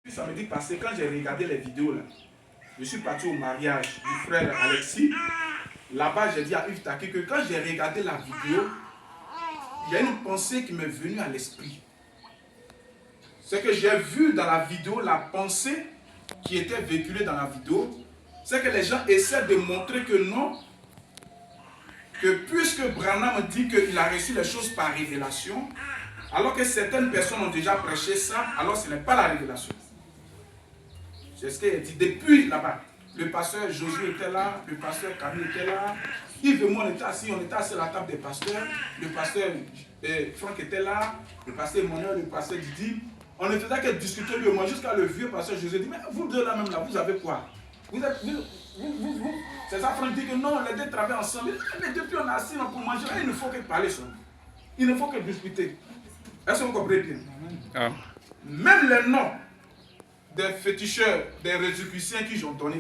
Ça me dit parce que quand j'ai regardé les vidéos là, je suis parti au mariage du frère Alexis. Là-bas, j'ai dit à Yves Taki que quand j'ai regardé la vidéo, il y a une pensée qui m'est venue à l'esprit. C'est que j'ai vu dans la vidéo la pensée qui était véhiculée dans la vidéo. C'est que les gens essaient de montrer que non, que puisque Branham dit qu'il a reçu les choses par révélation, alors que certaines personnes ont déjà prêché ça, alors ce n'est pas la révélation. C'est ce qu'il a dit depuis là-bas. Le pasteur Josué était là, le pasteur Camille était là, Yves et moi on était assis à la table des pasteurs, le pasteur Franck était là, le pasteur Emmanuel, le pasteur Didi. On ne faisait que discuter lui et moi jusqu'à le vieux pasteur Josué dit, mais vous deux là même là, vous avez quoi? Vous. C'est ça, Franck dit que non, les deux travaillent ensemble. Mais depuis on est assis pour manger, il ne faut que parler ça. Il ne faut que discuter. Est-ce que vous comprenez bien? Ah. Même les noms des féticheurs, des résurrectiens qui ont donné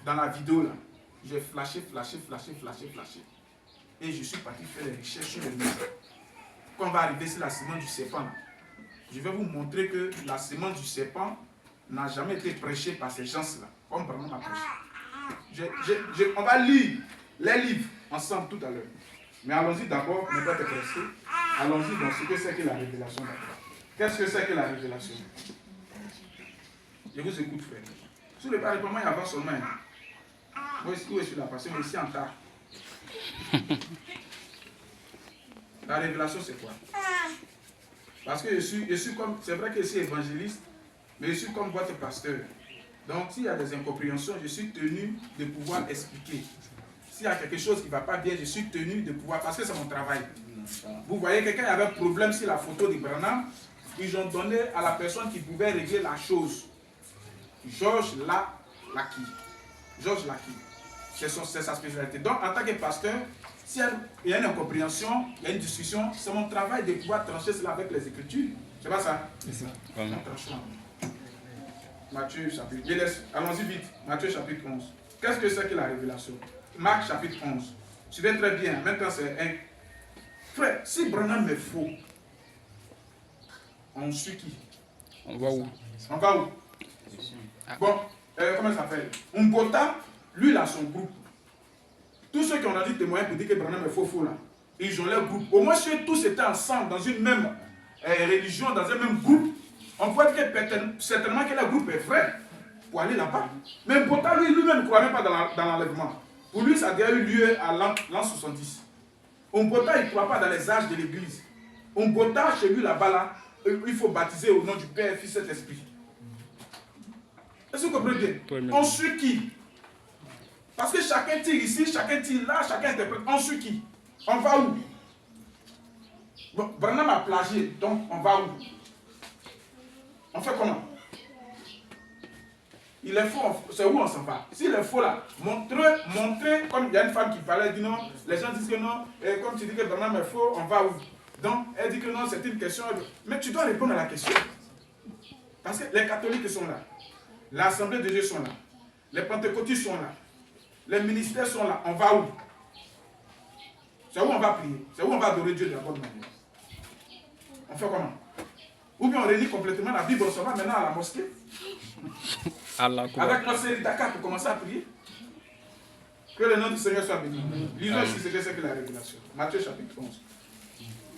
dans la vidéo là, j'ai flashé. Et je suis parti faire les recherches sur le net. Quand on va arriver sur la semence du serpent, là, je vais vous montrer que la semence du serpent n'a jamais été prêchée par ces gens-là, comme Branham a prêché. On va lire les livres ensemble tout à l'heure. Mais allons-y d'abord, ne pas être pressé. Allons-y dans ce que c'est que la révélation d'abord. Qu'est-ce que c'est que la révélation? Je vous écoute, frère. Sur le parlement, il y a seulement. Moi, où est sur la passion, mais ici en tas. La révélation, c'est quoi? Parce que je suis comme, c'est vrai que je suis évangéliste, mais je suis comme votre pasteur. Donc, s'il y a des incompréhensions, je suis tenu de pouvoir expliquer. S'il y a quelque chose qui ne va pas bien, je suis tenu de pouvoir, parce que c'est mon travail. Vous voyez, quelqu'un avait un problème sur la photo de Branham, ils ont donné à la personne qui pouvait régler la chose. Georges Laki. C'est sa spécialité. Donc, en tant que pasteur, s'il y a une incompréhension, il y a une discussion, c'est mon travail de pouvoir trancher cela avec les Écritures. C'est pas ça? C'est ça. Matthieu chapitre. Allons-y vite. Matthieu chapitre 11. Qu'est-ce que c'est que la révélation? Marc chapitre 11. Suivez très bien. Maintenant, c'est un. Frère, si Branham est faux, on suit qui? On va où? On va où? Bon, comment ça s'appelle? Umbota, lui, il a son groupe. Tous ceux qui ont rendu témoignage pour dire que Branham est faux là, ils ont leur groupe. Au moins, si tous étaient ensemble dans une même religion, dans un même groupe, on peut dire que certainement que le groupe est vrai pour aller là-bas. Mais Umbota, lui-même ne croyait pas dans l'enlèvement. Pour lui, ça a déjà eu lieu à l'an 70. Umbota, il ne croit pas dans les âges de l'église. Umbota, chez lui là-bas, là, il faut baptiser au nom du Père, Fils et Saint-Esprit. Est-ce que vous comprenez bien? On suit qui? Parce que chacun tire ici, chacun tire là, chacun interprète. On suit qui? On va où? Bon, Branham a plagié, donc on va où? On fait comment? Il est faux, c'est où on s'en va? S'il est faux là, montrez, comme il y a une femme qui parlait, dit non, les gens disent que non, et comme tu dis que Branham est faux, on va où? Donc, elle dit que non, c'est une question. Mais tu dois répondre à la question. Parce que les catholiques sont là. L'Assemblée de Dieu sont là. Les pentecôtistes sont là. Les ministères sont là. On va où? C'est où on va prier. C'est où on va adorer Dieu de la bonne manière. On fait comment? Ou bien on réunit complètement la Bible, on s'en va maintenant à la mosquée. Avec notre série Dakar pour commencer à prier. Que le nom du Seigneur soit béni. Lisons ici ce que c'est que la révélation. Matthieu chapitre 11.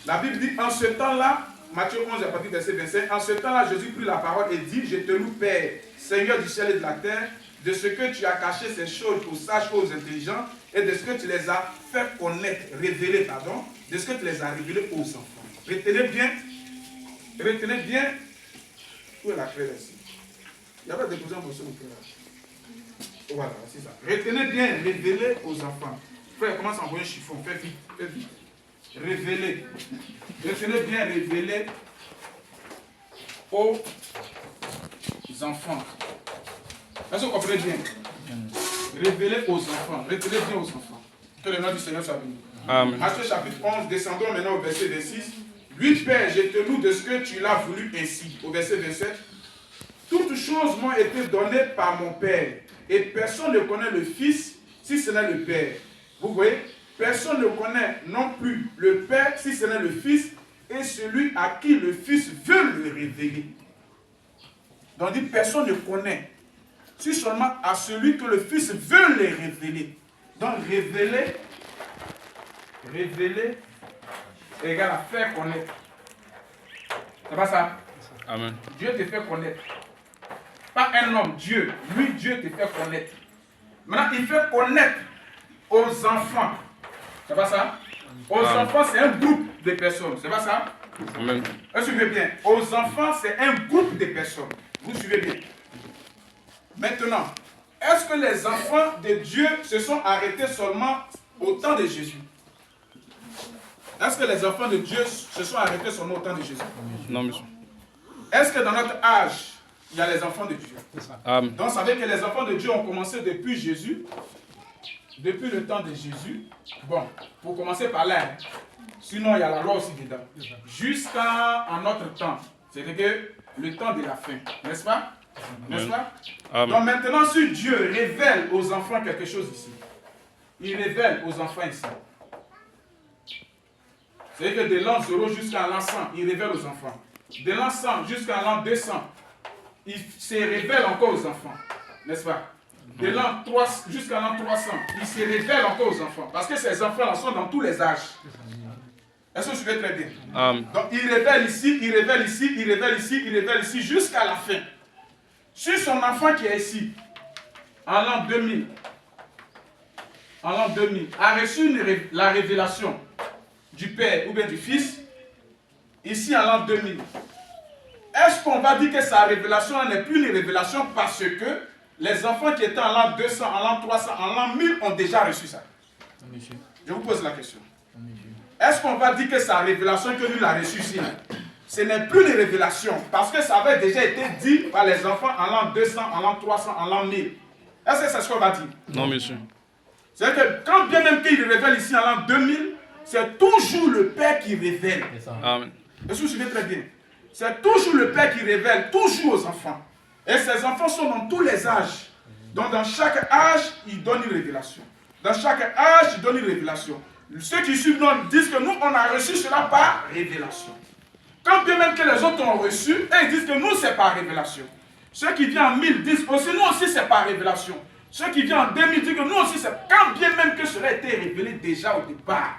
La Bible dit, en ce temps-là, Matthieu 11, à partir du verset 25, en ce temps-là, Jésus prit la parole et dit, je te loue, Père, Seigneur du ciel et de la terre, de ce que tu as caché ces choses aux sages, aux intelligents, et de ce que tu les as fait connaître, révélés, pardon, de ce que tu les as révélés aux enfants. Retenez bien, où est la clé ici? Il y avait déposé un morceau de clé là. Voilà, c'est ça. Retenez bien, révélés aux enfants. Frère, commence à envoyer un chiffon, fais vite. Révélé. Retenez bien, révélé aux enfants. Est-ce que vous comprenez bien? Révélé aux enfants. Retenez bien aux enfants. Que le nom du Seigneur soit béni. Matthieu chapitre 11, descendons maintenant au verset 26. Lui, Père, je te loue de ce que tu l'as voulu ainsi. Au verset 27. Toutes choses m'ont été données par mon Père. Et personne ne connaît le Fils si ce n'est le Père. Vous voyez? Personne ne connaît non plus le Père si ce n'est le Fils et celui à qui le Fils veut le révéler. Donc dit, personne ne connaît. Si seulement à celui que le Fils veut les révéler. Donc révéler égale à faire connaître. C'est pas ça? Amen. Dieu te fait connaître. Pas un homme, Dieu. Lui, Dieu te fait connaître. Maintenant, il fait connaître aux enfants. C'est pas ça? Aux enfants, c'est un groupe de personnes. C'est pas ça? Amen. Vous suivez bien? Aux enfants, c'est un groupe de personnes. Vous suivez bien? Maintenant, est-ce que les enfants de Dieu se sont arrêtés seulement au temps de Jésus? Est-ce que les enfants de Dieu se sont arrêtés seulement au temps de Jésus? Non, monsieur. Est-ce que dans notre âge, il y a les enfants de Dieu? Amen. Donc, vous savez que les enfants de Dieu ont commencé depuis Jésus, depuis le temps de Jésus. Bon, pour commencer par là, sinon il y a la loi aussi dedans. Jusqu'à notre temps, c'est-à-dire le temps de la fin, n'est-ce pas? N'est-ce pas? Amen. Donc maintenant, si Dieu révèle aux enfants quelque chose ici, il révèle aux enfants ici. C'est-à-dire que de l'an 0 jusqu'à l'an 100, il révèle aux enfants. De l'an 100 jusqu'à l'an 200, il se révèle encore aux enfants. N'est-ce pas? De l'an 3 jusqu'à l'an 300, il se révèle encore aux enfants. Parce que ces enfants-là sont dans tous les âges. Est-ce que je suivez très bien? Amen. Donc il révèle ici, il révèle ici, il révèle ici, il révèle ici, jusqu'à la fin. Si son enfant qui est ici, en l'an 2000, a reçu la révélation du Père ou bien du Fils, ici en l'an 2000, est-ce qu'on va dire que sa révélation n'est plus une révélation parce que les enfants qui étaient en l'an 200, en l'an 300, en l'an 1000 ont déjà reçu ça? Je vous pose la question. Est-ce qu'on va dire que sa révélation que lui a reçue ici, ce n'est plus une révélation parce que ça avait déjà été dit par les enfants en l'an 200, en l'an 300, en l'an 1000? Est-ce que c'est ce qu'on va dire? Non, monsieur. C'est que quand bien même qu'il révèle ici en l'an 2000, c'est toujours le Père qui révèle. Amen. Est-ce que vous suivez très bien? C'est toujours le Père qui révèle, toujours aux enfants. Et ces enfants sont dans tous les âges. Donc dans chaque âge, il donne une révélation. Dans chaque âge, il donne une révélation. Ceux qui suivent nous disent que nous, on a reçu cela par révélation. Quand bien même que les autres ont reçu, et ils disent que nous, c'est par révélation. Ceux qui viennent en 1000 disent aussi, nous aussi, c'est par révélation. Ceux qui viennent en 2000 disent que nous aussi, c'est quand bien même que cela a été révélé déjà au départ.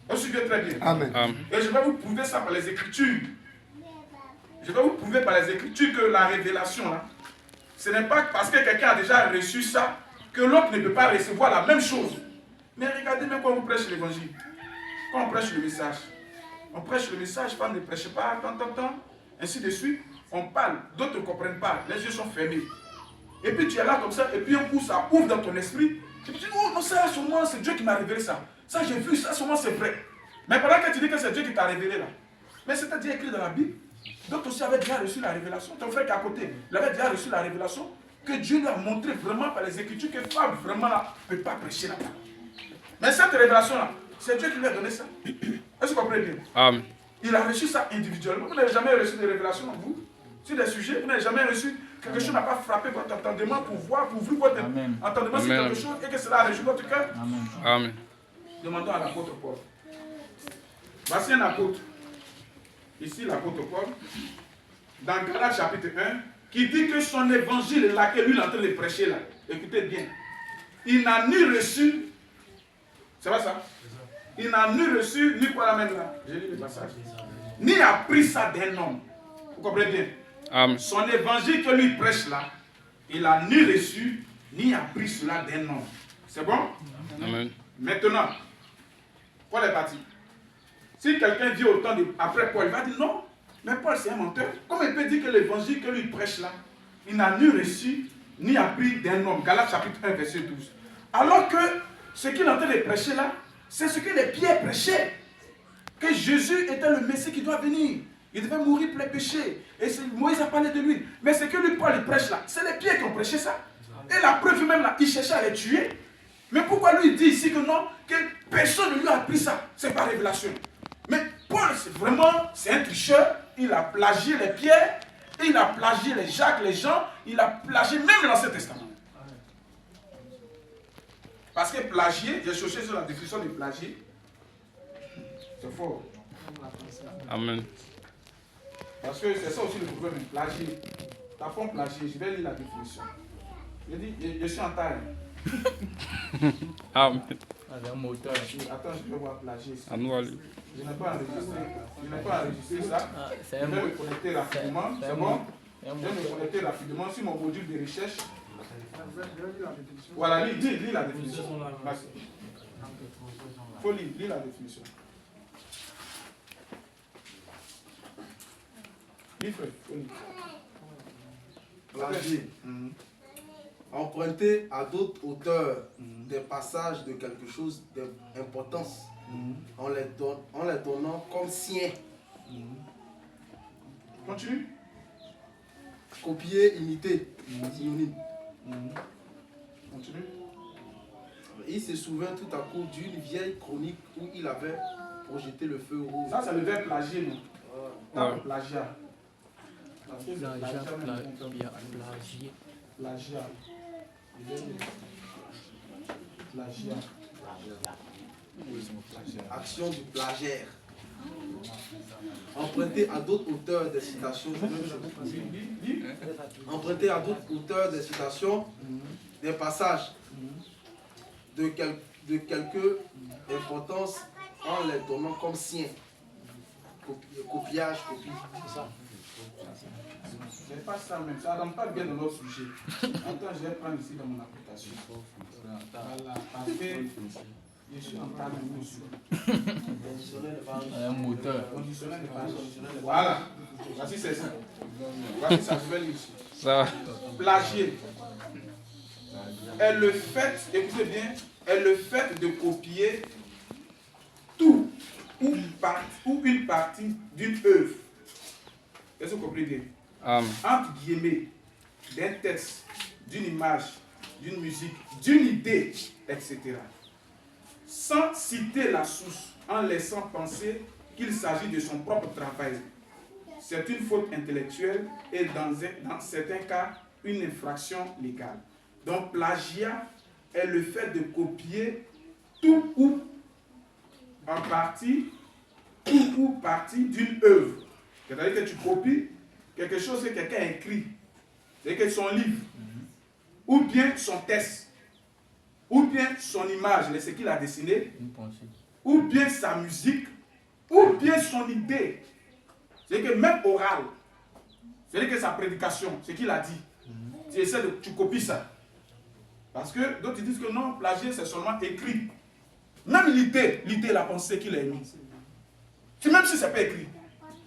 Vous suivez très bien. Amen. Amen. Et je vais vous prouver ça par les Écritures. Je vais vous prouver par les Écritures que la révélation, là, ce n'est pas parce que quelqu'un a déjà reçu ça que l'autre ne peut pas recevoir la même chose. Mais regardez même quand on prêche l'évangile. Quand on prêche le message. On prêche le message, pas ne prêche pas, tant, ainsi de suite. On parle, d'autres ne comprennent pas, les yeux sont fermés. Et puis tu es là comme ça, et puis un coup ça ouvre dans ton esprit. Et puis tu dis, oh non, ça sûrement c'est Dieu qui m'a révélé ça. Ça j'ai vu, ça sûrement c'est vrai. Mais pendant que tu dis que c'est Dieu qui t'a révélé là, mais c'était déjà écrit dans la Bible. D'autres aussi avaient déjà reçu la révélation. Ton frère qui est à côté, il avait déjà reçu la révélation que Dieu lui a montré vraiment par les Écritures que Fab vraiment là ne peut pas prêcher là. Mais cette révélation là, c'est Dieu qui lui a donné ça. Est-ce que vous comprenez bien? Amen. Il a reçu ça individuellement. Vous n'avez jamais reçu de révélation, vous? Sur des sujets, vous n'avez jamais reçu quelque chose n'a pas frappé votre entendement pour voir, pour ouvrir votre entendement sur quelque chose et que cela a réjoui votre cœur? Amen. Amen. Demandons à l'apôtre Paul. Voici un apôtre. Ici, l'apôtre Paul, dans Galates chapitre 1, qui dit que son évangile là, que lui est en train de prêcher là, écoutez bien, il n'a ni reçu, c'est pas ça? Il n'a ni reçu, ni quoi la même là, j'ai lu le passage, ni appris ça d'un homme. Vous comprenez bien? Amen. Son évangile que lui prêche là, il n'a ni reçu, ni appris cela d'un homme. C'est bon? Amen. Maintenant, Paul est parti. Si quelqu'un vit autant après Paul, il va dire non, mais Paul c'est un menteur. Comment il peut dire que l'évangile que lui prêche là, il n'a ni reçu, ni appris d'un homme? Galates chapitre 1, verset 12. Alors que ce qu'il est en train de prêcher là, c'est ce que les Pierre prêchaient. Que Jésus était le Messie qui doit venir. Il devait mourir pour les péchés. Et Moïse a parlé de lui. Mais ce que lui, Paul, il prêche là, c'est les Pierre qui ont prêché ça. Et la preuve même là, il cherchait à les tuer. Mais pourquoi lui il dit ici que non, que personne ne lui a appris ça? C'est par révélation. Mais Paul, c'est vraiment, c'est un tricheur. Il a plagié les Pierre, il a plagié les Jacques, les Jean, il a plagié même l'Ancien Testament. Parce que plagier, j'ai cherché sur la définition de plagier. C'est fort. Amen. Parce que c'est ça aussi le problème, plagier. Ta forme plagier, je vais lire la définition. Je dis, je suis en taille. Amen. Un moteur. Attends, je vais voir plagier ici. À nous aller. Je n'ai pas enregistré ça. Je vais me connecter rapidement. C'est bon? Je vais me connecter rapidement sur mon module de recherche. Voilà, lis la définition. Merci. Il faut lire la définition. Lis, frère. Plagier. Emprunter à d'autres auteurs des passages de quelque chose d'importance en les donnant comme sien. Continue. Copier, imiter, synonyme. Continue. Il se souvient tout à coup d'une vieille chronique où il avait projeté le feu rouge. Ça, c'est le verbe plagier, non? Ouais. Plagiat. Plagiat. Plagiat. Action du plagiaire. Emprunter à d'autres auteurs des citations. Emprunter à d'autres auteurs des citations, des passages de quelque importance en les donnant comme siens. Copiage, copie. C'est ça. C'est pas ça même, ça n'entre pas bien dans notre sujet. Attends, je vais prendre ici dans mon application. Voilà, parfait. Je suis en train de me Un moteur. conditionnel de parole. Voilà. Voici c'est ça. Voici ça, je vais lire ici. Ça va. Plagier est le fait, écoutez bien, est le fait de copier tout ou une partie d'une œuvre. Est-ce que vous comprenez bien? Amen. Entre guillemets, d'un texte, d'une image, d'une musique, d'une idée, etc. Sans citer la source, en laissant penser qu'il s'agit de son propre travail. C'est une faute intellectuelle et dans certains cas, une infraction légale. Donc, plagiat est le fait de copier tout ou en partie, tout ou partie d'une œuvre. C'est-à-dire que tu copies quelque chose que quelqu'un a écrit, c'est-à-dire que son livre, ou bien son texte, ou bien son image, ce qu'il a dessiné, ou bien sa musique, ou bien son idée. C'est-à-dire que même oral, c'est-à-dire que sa prédication, ce qu'il a dit, tu copies ça. Parce que d'autres disent que non, plagier c'est seulement écrit. Même l'idée, la pensée qu'il a émise. Même si ce n'est pas écrit,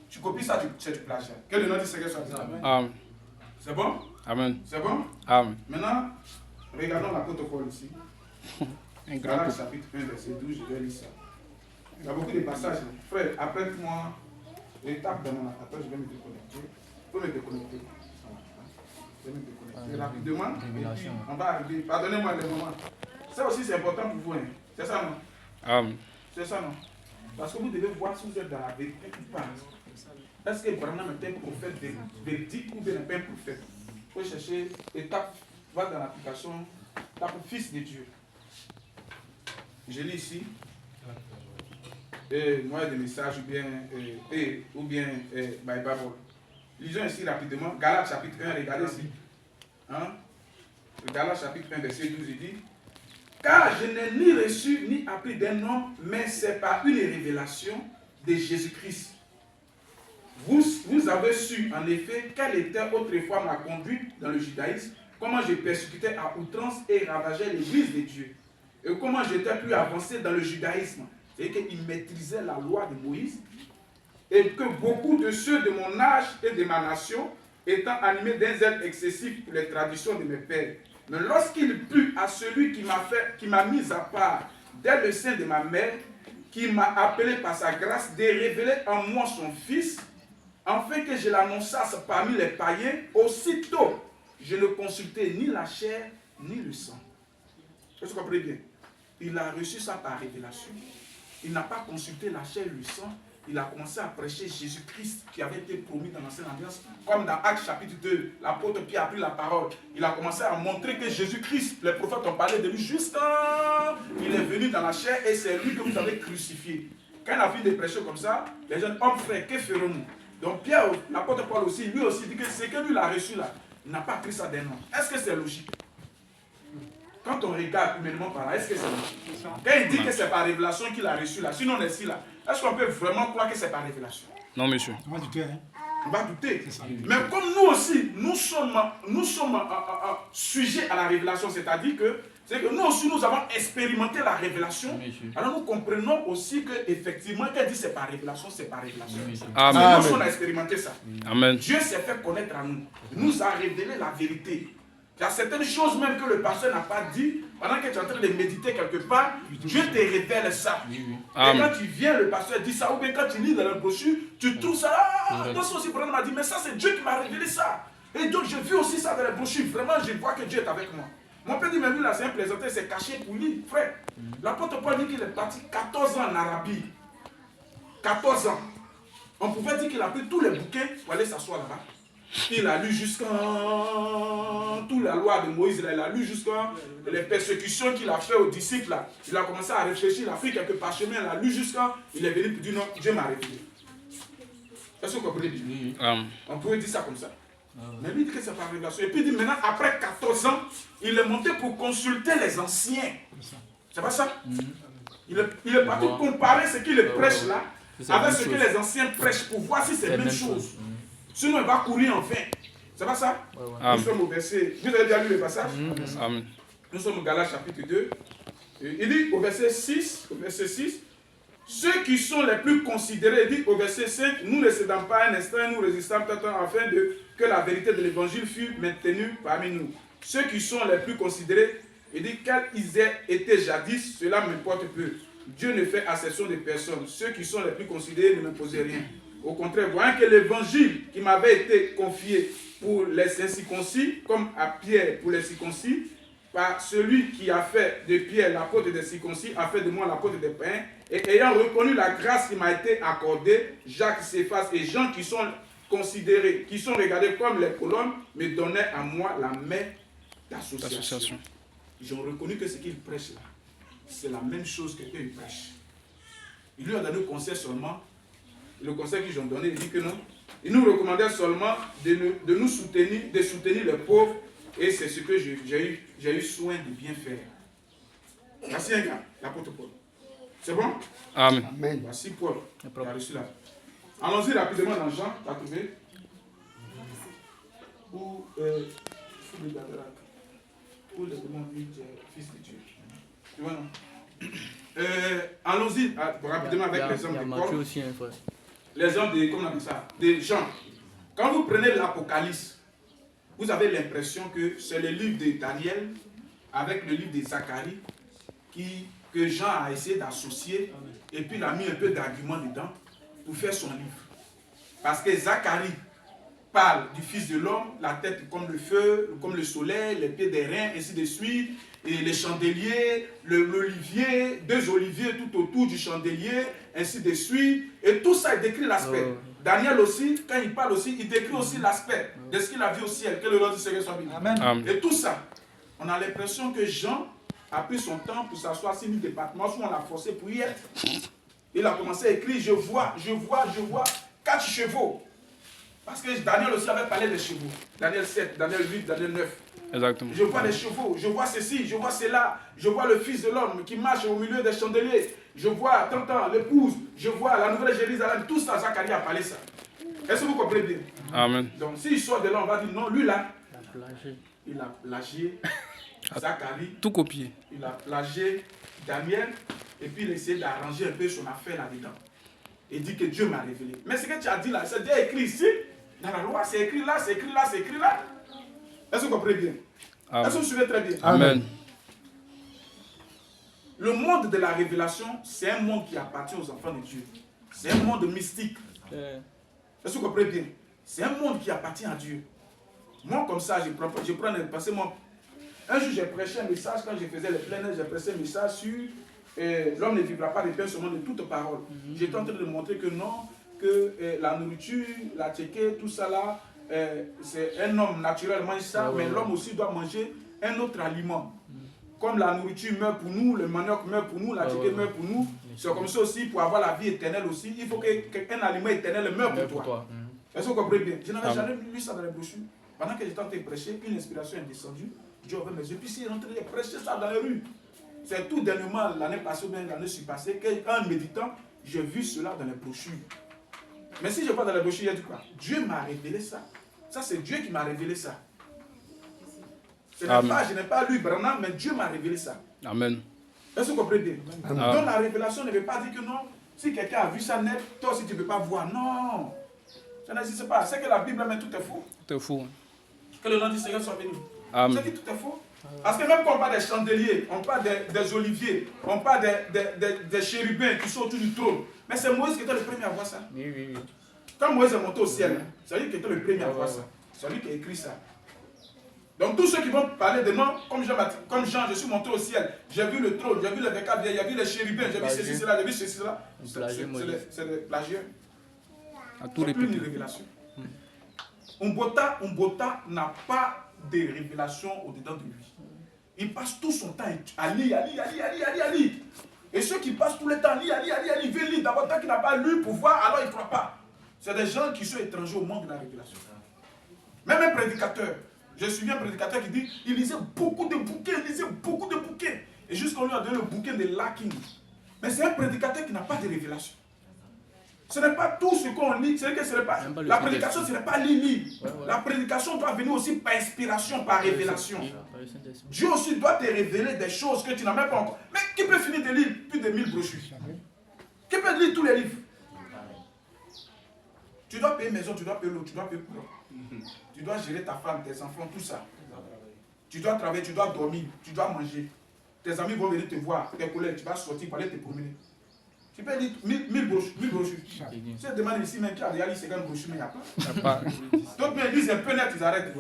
tu copies ça, c'est du plagiat. Que le nom du Seigneur soit dit. Amen. C'est bon? Amen. C'est bon? Amen. Maintenant, regardons l'apôtre Paul ici. Un grand Galates peu. chapitre 1, verset 12, je vais lire ça. Il y a beaucoup de passages. Frère, apprête-moi l'étape de mon attends, je vais me déconnecter. Il faut me déconnecter. Je vais me déconnecter rapidement. Et puis, on va arriver. Pardonnez-moi le moment. Ça aussi, c'est important pour vous. Hein. C'est ça, non? Amen. C'est ça, non? Parce que vous devez voir si vous êtes dans la vérité ou pas. Est-ce que Branham est un prophète véridique ou bien un prophète? Il faut chercher étape, va dans l'application, tape fils de Dieu. Je lis ici. Moi, des messages ou bien by Bible. Lisons ici rapidement. Galates chapitre 1, regardez ici. Hein? Galates chapitre 1, verset 12, il dit: car je n'ai ni reçu ni appris d'un homme, mais c'est par une révélation de Jésus-Christ. Vous avez su en effet quelle était autrefois ma conduite dans le judaïsme, comment je persécutais à outrance et ravageais l'église de Dieu, et comment j'étais plus avancé dans le judaïsme, c'est-à-dire qu'il maîtrisait la loi de Moïse, et que beaucoup de ceux de mon âge et de ma nation, étant animés d'un zèle excessif pour les traditions de mes pères, mais lorsqu'il plut à celui qui m'a mis à part dès le sein de ma mère, qui m'a appelé par sa grâce de révéler en moi son Fils, afin que je l'annonçasse parmi les païens, aussitôt je ne consultais ni la chair ni le sang. Est-ce que vous comprenez bien? Il a reçu ça par révélation. Il n'a pas consulté la chair et le sang. Il a commencé à prêcher Jésus-Christ qui avait été promis dans l'Ancienne Alliance. Comme dans Actes chapitre 2, l'apôtre Pierre a pris la parole. Il a commencé à montrer que Jésus-Christ, les prophètes ont parlé de lui juste quand il est venu dans la chair et c'est lui que vous avez crucifié. Quand il a fini de prêcher comme ça, les jeunes hommes frères, que ferons-nous? Donc Pierre, l'apôtre Paul aussi, lui aussi dit que ce que lui a reçu là, il n'a pas pris ça d'un homme. Est-ce que c'est logique? Quand on regarde humainement par là, est-ce que c'est logique? Quand il dit que c'est par révélation qu'il a reçu là, sinon on est ici là, est-ce qu'on peut vraiment croire que c'est par révélation? Non, monsieur. On va douter, hein. On va douter. Mais comme nous aussi, nous sommes sujets à la révélation, c'est-à-dire que nous aussi, nous avons expérimenté la révélation. Alors nous comprenons aussi qu'effectivement, quand il dit c'est par révélation, c'est par révélation. Amen. Nous, on a expérimenté ça. Amen. Dieu s'est fait connaître à nous. Il nous a révélé la vérité. Il y a certaines choses même que le pasteur n'a pas dit. Pendant que tu es en train de méditer quelque part, Dieu te révèle ça. Et quand tu viens, le pasteur dit ça, ou bien quand tu lis dans la brochure, tu trouves ça. Dans son aussi, Branham m'a dit, mais ça c'est Dieu qui m'a révélé ça. Et donc j'ai vu aussi ça dans la brochure. Vraiment, je vois que Dieu est avec moi. Mon père dit, mais lui là, c'est un plaisantin, c'est caché pour lui, frère. L'apôtre Paul dit qu'il est parti 14 ans en Arabie. 14 ans. On pouvait dire qu'il a pris tous les bouquins pour aller s'asseoir là-bas. Il a lu jusqu'à toute la loi de Moïse, il a lu jusqu'à les persécutions qu'il a fait aux disciples. Là. Il a commencé à réfléchir, il a pris quelques parchemins, il a lu jusqu'à. Il est venu pour dire non, Dieu m'a révélé. Est-ce que vous comprenez bien? On pouvait dire ça comme ça. Mais lui il dit que c'est par révélation. Et puis il dit maintenant, après 14 ans, il est monté pour consulter les anciens. C'est pas ça? Il est parti comparer ce qu'il prêche là avec ce que les anciens prêchent pour voir si c'est la même chose. Sinon, il va courir en vain. C'est pas ça? Nous sommes au verset. Vous avez déjà lu le passage? Amen. Nous sommes au Galates chapitre 2. Il dit au verset 6, ceux qui sont les plus considérés, il dit au verset 5, nous ne cédons pas un instant, nous résistons tout temps afin que la vérité de l'évangile fût maintenue parmi nous. Ceux qui sont les plus considérés, il dit quels ils aient été jadis, cela m'importe peu. Dieu ne fait acception de personne. Ceux qui sont les plus considérés ne m'imposent rien. Au contraire, voyant que l'évangile qui m'avait été confié pour les incirconcis, comme à Pierre pour les circoncis, par celui qui a fait de Pierre l'apôtre des circoncis, a fait de moi l'apôtre des païens, et ayant reconnu la grâce qui m'a été accordée, Jacques, Céphas et Jean qui sont considérés, qui sont regardés comme les colonnes, me donnaient à moi la main d'association. Ils ont reconnu que ce qu'ils prêchent là, c'est la même chose que eux ils prêchent. Ils lui ont donné le conseil seulement. Le conseil qu'ils ont donné, il dit que non. Il nous recommandait seulement de nous soutenir, de soutenir les pauvres. Et c'est ce que j'ai eu soin de bien faire. Voici un gars, l'apôtre Paul. C'est bon? Amen. Voici Paul. Il a reçu là. Allons-y rapidement dans Jean, tu as trouvé? Pour le démon fils de Dieu. Tu vois, non? Allons-y rapidement avec l'exemple de Paul. L'exemple de, comment on appelle ça, de Jean. Quand vous prenez l'Apocalypse, vous avez l'impression que c'est le livre de Daniel avec le livre de Zacharie que Jean a essayé d'associer et puis il a mis un peu d'argument dedans pour faire son livre. Parce que Zacharie parle du Fils de l'homme, la tête comme le feu, comme le soleil, les pieds des reins, ainsi de suite, et les chandeliers, l'olivier, 2 oliviers tout autour du chandelier, ainsi de suite. Et tout ça, il décrit l'aspect. Daniel aussi, quand il parle aussi, il décrit aussi l'aspect de ce qu'il a vu au ciel. Que le nom du Seigneur soit béni. Amen. Et tout ça, on a l'impression que Jean a pris son temps pour s'asseoir sur une département, où on l'a forcé pour y être. Il a commencé à écrire, je vois 4 chevaux. Parce que Daniel aussi avait parlé des chevaux. Daniel 7, Daniel 8, Daniel 9. Exactement. Je vois les chevaux, je vois ceci, je vois cela, je vois le Fils de l'homme qui marche au milieu des chandeliers, je vois l'épouse, je vois la nouvelle Jérusalem, tout ça, Zacharie a parlé ça. Est-ce que vous comprenez bien? Amen. Donc s'il sort de là, on va dire non, lui là, il a plagié Zacharie, tout copié. Il a plagié Daniel, et puis il a essayé d'arranger un peu son affaire là-dedans. Il dit que Dieu m'a révélé. Mais ce que tu as dit là, c'est déjà écrit ici, dans la loi, c'est écrit là, c'est écrit là, c'est écrit là. Est-ce que vous comprenez bien? Est-ce que vous suivez très bien? Amen. Le monde de la révélation, c'est un monde qui appartient aux enfants de Dieu. C'est un monde mystique. Est-ce que vous comprenez bien? C'est un monde qui appartient à Dieu. Moi, comme ça, je prends parce que moi, un jour, j'ai prêché un message, quand je faisais le plein air, j'ai prêché un message sur l'homme ne vivra pas de pain seulement de toute parole. J'étais en train de montrer que non, que la nourriture, la tchéké, tout ça là, c'est un homme naturel mange ça, mais l'homme aussi doit manger un autre aliment. Comme la nourriture meurt pour nous, le manioc meurt pour nous, la tchéké meurt pour nous, c'est comme ça aussi pour avoir la vie éternelle aussi, il faut qu'un aliment éternel meure pour toi. Est-ce que vous comprenez bien? Je n'avais jamais lu ça dans les brochures. Pendant que j'étais en train de prêcher, une inspiration est descendue. Dieu a ouvert mes yeux. Puis s'il est en train de prêcher ça dans les rues. C'est tout dernièrement, l'année passée ou bien l'année passée, qu'en méditant, j'ai vu cela dans les brochures. Mais si je ne vais pas dans les brochures, il y a du quoi? Dieu m'a révélé ça. Ça, c'est Dieu qui m'a révélé ça. Je n'ai pas lu Branham, mais Dieu m'a révélé ça. Amen. Est-ce que vous comprenez bien? Donc la révélation ne veut pas dire que non, si quelqu'un a vu ça net, toi aussi tu ne peux pas voir. Non. Ça n'existe pas. C'est que la Bible, mais tout est faux. Tout est faux. Que le nom du Seigneur soit béni. Amen. C'est que tout est faux. Parce que même quand on parle des chandeliers, on parle des oliviers, on parle des chérubins qui sont autour du trône. Mais c'est Moïse qui était le premier à voir ça. Oui. Quand Moïse est monté au ciel, c'est lui qui était le premier à voir ça. C'est lui qui a écrit ça. Donc tous ceux qui vont parler de moi, comme Jean, je suis monté au ciel, j'ai vu le trône, j'ai vu les vécades, j'ai vu les chérubins, j'ai vu ceci, cela, j'ai vu ceci, cela. C'est des plagieux. C'est plus une révélation. Umbota n'a pas de révélation au-dedans de lui. Il passe tout son temps à lire. Et ceux qui passent tout le temps à lire, veulent lire. D'abord, tant qu'il n'a pas lu pour voir, alors il ne croit pas. C'est des gens qui sont étrangers au monde de la révélation. Même un prédicateur. Je suis un prédicateur qui dit il lisait beaucoup de bouquins, Et jusqu'on lui a donné le bouquin de Larkin. Mais c'est un prédicateur qui n'a pas de révélation. Ce n'est pas tout ce qu'on lit, la prédication, ce n'est pas lire. La prédication doit venir aussi par inspiration, par révélation. Dieu aussi doit te révéler des choses que tu n'as même pas encore. Mais qui peut finir de lire plus de 1000 brochures? Qui peut lire tous les livres? Tu dois payer maison, tu dois payer l'eau, tu dois payer courant. Tu dois gérer ta femme, tes enfants, tout ça. Tu dois travailler, tu dois dormir, tu dois manger. Tes amis vont venir te voir, tes collègues, tu vas sortir pour aller te promener. Tu peux lire 1000 brochures. Si tu demandes ici même qui a déjà lu 50 brochures, mais il n'y a pas. D'autres, ils lisent un peu net, ils arrêtent.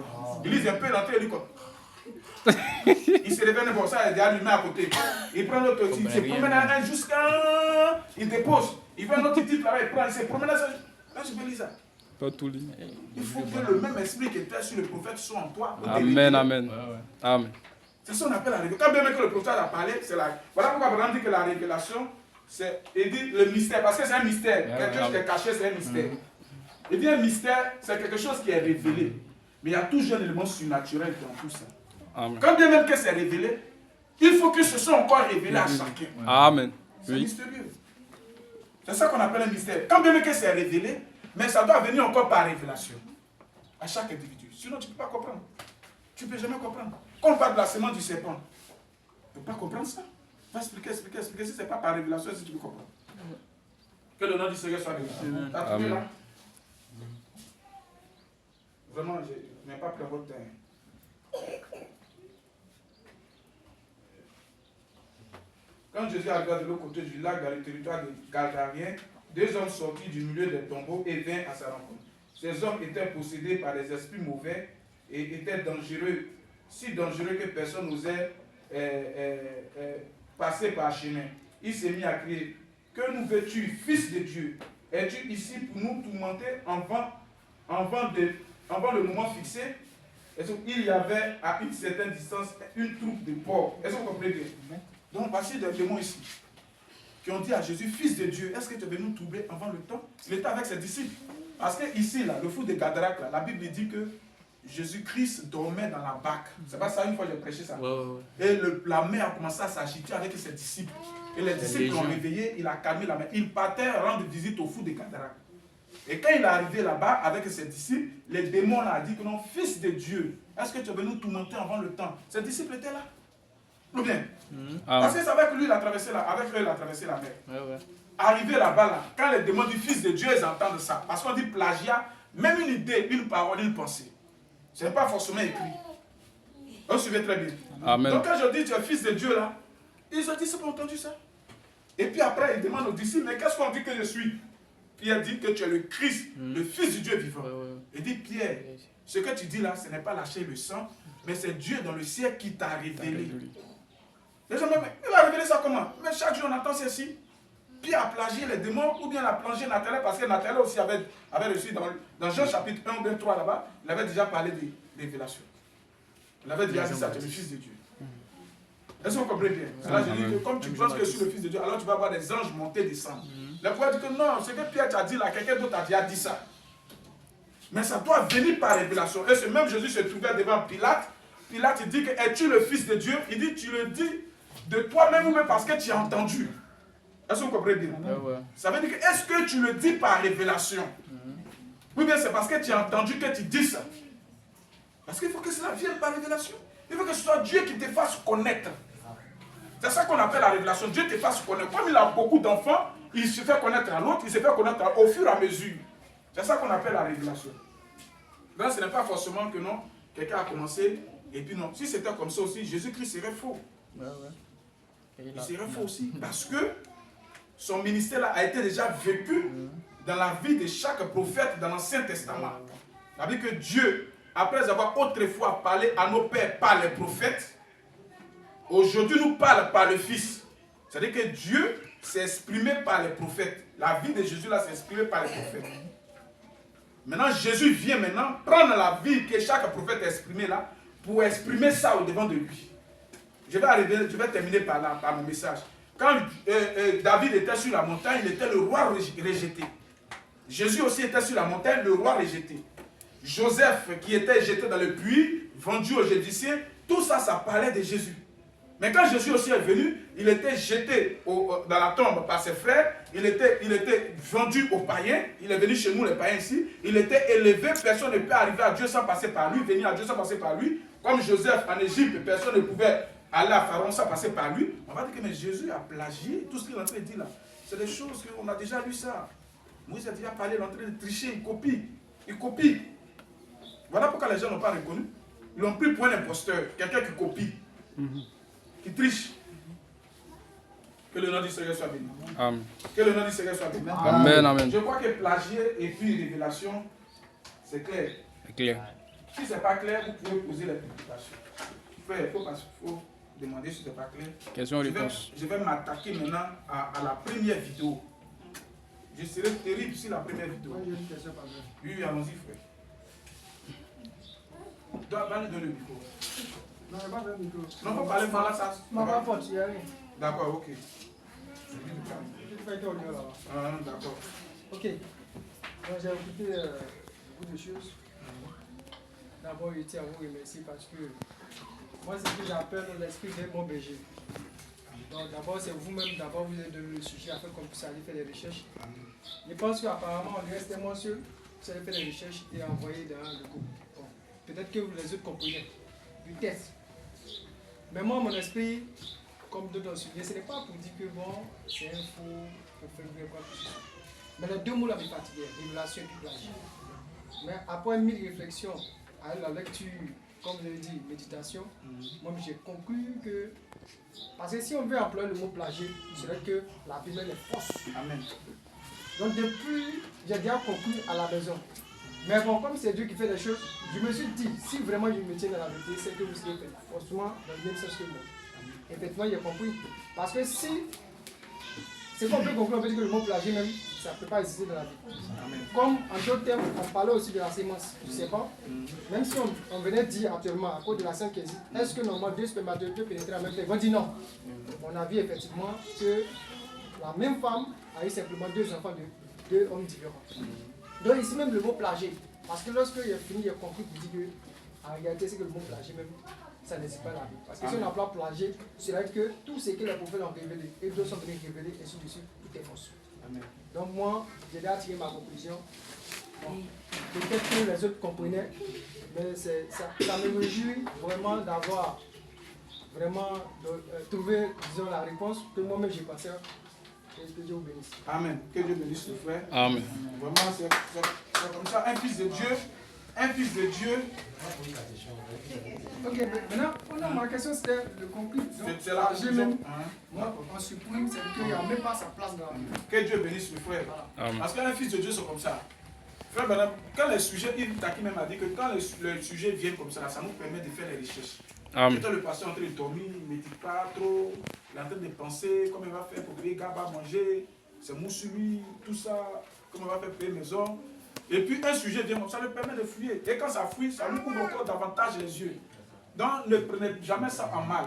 Ils lisent un peu l'entrée, ils disent il se réveille, bon, ça, il est déjà allumé à côté. Il prend l'autre, il se promène jusqu'à. Il dépose. Il prend l'autre titre là, il prend, il se promène là. Là, je peux lire ça. Pas tout lire. Il faut que le même esprit qui était sur le prophète soit en toi. Amen. C'est ça qu'on appelle la révélation. Quand bien même que le prophète a parlé, c'est la. Voilà pourquoi Abraham dit que la révélation, c'est. Il dit le mystère, parce que c'est un mystère. Quelque chose qui est caché, c'est un mystère. Il dit un mystère, c'est quelque chose qui est révélé. Mais il y a toujours un élément surnaturel dans tout ça. Amen. Quand bien même que c'est révélé, il faut que ce soit encore révélé à chacun. Amen. C'est mystérieux. C'est ça qu'on appelle un mystère. Quand bien même que c'est révélé, mais ça doit venir encore par révélation. À chaque individu. Sinon, tu ne peux pas comprendre. Tu ne peux jamais comprendre. Quand on parle de la semence du serpent, tu ne peux pas comprendre ça. Va expliquer. Si ce n'est pas par révélation, si tu peux comprendre. Que le nom du Seigneur soit béni. Tu as trouvé là? Vraiment, je n'ai pas pris votre temps. Quand Jésus arriva de l'autre côté du lac dans le territoire des Gadariens, 2 hommes sortis du milieu des tombeaux et vinrent à sa rencontre. Ces hommes étaient possédés par des esprits mauvais et étaient dangereux, si dangereux que personne n'osait passer par chemin. Il s'est mis à crier: que nous veux-tu, fils de Dieu? Es-tu ici pour nous tourmenter avant le moment fixé? Il y avait à une certaine distance une troupe de porcs. Est-ce que vous comprenez bien? Donc, voici des démons ici qui ont dit à Jésus: fils de Dieu, est-ce que tu es venu nous troubler avant le temps? Il était avec ses disciples. Parce que ici, là, le fou de Gadarac, là, la Bible dit que Jésus-Christ dormait dans la barque. C'est pas ça, une fois j'ai prêché ça. Et la mer a commencé à s'agiter avec ses disciples. Et les disciples l'ont réveillé, il a calmé la mer. Il partait rendre visite au fou de Gadarac. Et quand il est arrivé là-bas avec ses disciples, les démons là, ont dit que non, fils de Dieu, est-ce que tu es venu nous tourmenter avant le temps? Ses disciples étaient là. Ou bien? Parce que c'est avec lui, il a traversé la mer. Arrivé là-bas, là, quand les démons du fils de Dieu, ils entendent ça. Parce qu'on dit plagiat, même une idée, une parole, une pensée. Ce n'est pas forcément écrit. On suivait très bien. Amen. Donc quand je dis tu es fils de Dieu là, ils ont dit c'est pas entendu ça. Et puis après, ils demandent aux disciples, mais qu'est-ce qu'on dit que je suis? Pierre dit que tu es le Christ, le fils du Dieu vivant. Il dit Pierre, ce que tu dis là, ce n'est pas la chair et le sang, mais c'est Dieu dans le ciel qui t'a révélé. Les gens me disent, il va révéler ça comment? Mais chaque jour on entend ceci. Pierre a plagié les démons ou bien il a plongé Nathanaël parce que Nathanaël aussi avait reçu dans Jean chapitre 1 ou bien 3 là-bas, il avait déjà parlé de révélation. Il avait déjà dit ça, tu es le fils de Dieu. Est-ce que vous comprenez bien? Là, je dis que comme tu penses que je suis le fils de Dieu, alors tu vas voir des anges monter, descendre. Le prophète dit que non, ce que Pierre t'a dit là, quelqu'un d'autre a déjà dit ça. Mais ça doit venir par révélation. Et ce même Jésus se trouvait devant Pilate. Pilate il dit que es-tu le Fils de Dieu? Il dit tu le dis de toi-même ou même parce que tu as entendu. Est-ce que vous comprenez bien? Ça veut dire que est-ce que tu le dis par révélation? Ou bien c'est parce que tu as entendu que tu dis ça? Parce qu'il faut que cela vienne par révélation. Il faut que ce soit Dieu qui te fasse connaître. C'est ça qu'on appelle la révélation. Dieu te fasse connaître. Comme il a beaucoup d'enfants, il se fait connaître à l'autre, il se fait connaître au fur et à mesure. C'est ça qu'on appelle la révélation. Donc ce n'est pas forcément que non, quelqu'un a commencé, et puis non. Si c'était comme ça aussi, Jésus-Christ serait faux. Il serait faux aussi. Parce que son ministère là a été déjà vécu dans la vie de chaque prophète dans l'Ancien Testament. Ça veut dire que Dieu, après avoir autrefois parlé à nos pères par les prophètes, aujourd'hui nous parle par le Fils. C'est-à-dire que Dieu s'est exprimé par les prophètes. La vie de Jésus là s'est exprimée par les prophètes. Maintenant Jésus vient maintenant prendre la vie que chaque prophète a exprimée là pour exprimer ça au devant de lui. Je vais terminer par là, par mon message. Quand David était sur la montagne, il était le roi rejeté. Jésus aussi était sur la montagne, le roi rejeté. Joseph qui était jeté dans le puits, vendu aux Égyptiens, tout ça, ça parlait de Jésus. Mais quand Jésus aussi est venu, il était jeté dans la tombe par ses frères, il était vendu aux païens, il est venu chez nous les païens ici, il était élevé, personne ne peut arriver à Dieu sans passer par lui, venir à Dieu sans passer par lui. Comme Joseph en Égypte, personne ne pouvait aller à Pharaon sans passer par lui. On va dire que mais Jésus a plagié tout ce qu'il est en train de dire là. C'est des choses qu'on a déjà lu ça. Moïse a déjà parlé, il est en train de tricher, il copie. Il copie. Voilà pourquoi les gens n'ont pas reconnu. Ils l'ont pris pour un imposteur, quelqu'un qui copie, qui triche. Que le nom du Seigneur soit béni. Amen. Que le nom du Seigneur soit béni. Amen, amen. Je crois que plagier et puis révélation, c'est clair. C'est clair. Si ce n'est pas clair, vous pouvez poser l'interprétation. Il faut demander si ce n'est pas clair. Question-réponse. Je vais m'attaquer maintenant à la première vidéo. Je serai terrible sur la première vidéo. Oui, allons-y, frère. Va lui donner le micro. Non, il n'y a pas de micro. Non, on va parler par là, ça. Non, pas porte, il n'y a rien. D'accord, ok. D'accord. Ok. Donc, j'ai écouté beaucoup de choses. D'abord, je tiens à vous remercier parce que moi, c'est ce que j'appelle l'esprit d'un bon berger. Donc, d'abord, c'est vous-même, d'abord, vous êtes donné le sujet afin qu'on puisse aller faire des recherches. Je pense qu'apparemment, on reste tellement seul, vous allez faire des recherches et envoyer dans le groupe. Bon, peut-être que vous les autres comprenez. Du test. Mais moi, mon esprit, comme d'autres ont suivi, ce n'est pas pour dire que bon, c'est un faux, pour faire bien quoi que ce soit. Mais les deux mots là me fatiguaient, révélation et puis plagiat. Mais après 1000 réflexions, avec la lecture, comme je l'ai dit, méditation, moi j'ai conclu que, parce que si on veut employer le mot plagiat, c'est vrai que la Bible est fausse. Amen. Donc depuis, j'ai déjà conclu à la maison. Mais bon, comme c'est Dieu qui fait les choses, je me suis dit, si vraiment je me tiens dans la vérité, c'est que vous serez forcément dans le même sens que moi. Effectivement, j'ai compris. Parce que si, c'est qu'on peut conclure, on peut dire que le mot plagiat même, ça ne peut pas exister dans la vie. Amen. Comme en d'autres termes, on parlait aussi de la sémence, je ne sais pas. Même si on venait dire actuellement, à cause de la scène qui existe, est-ce que normalement deux spermatozoïdes peuvent pénétrer en même temps? Ils vont dire non. On a vu effectivement que la même femme a eu simplement deux enfants de deux hommes différents. Donc ici même le mot plagiat, parce que lorsque j'ai fini, j'ai compris pour dire que en réalité c'est que le mot plagiat même, ça n'existe pas dans la Bible. Parce que si on emploie plagiat, c'est vrai que tout ce que les prophètes ont révélé, et d'autres sont venus révéler, et ainsi de suite, tout est faux. Donc moi, j'ai déjà tiré ma conclusion. Bon, peut-être que les autres comprenaient, mais ça me réjouit vraiment d'avoir vraiment trouvé, disons, la réponse que moi-même j'ai pensé. Que Dieu vous bénisse. Amen. Que Dieu bénisse le frère. Amen. Vraiment, c'est comme ça. Un fils de Dieu. Ok, maintenant, ma question c'était de conclure. C'est la conclusion. Moi, on supprime, c'est qu'il n'y a même pas sa place dans la Bible. Que Dieu bénisse le frère. Amen. Parce qu'un fils de Dieu, c'est comme ça. Frère, madame, quand les sujets, Yves Taki même a dit que quand les sujets viennent comme ça, ça nous permet de faire les recherches. Amen. Peut-être le pasteur est en train de dormir, il ne médite pas trop, il est en train de penser comment il va faire pour payer Gaba manger, c'est mou sur lui, tout ça, comment il va faire payer maison. Et puis un sujet vient comme ça, le permet de fuir. Et quand ça fuit, ça nous couvre encore davantage les yeux. Donc ne prenez jamais ça en mal.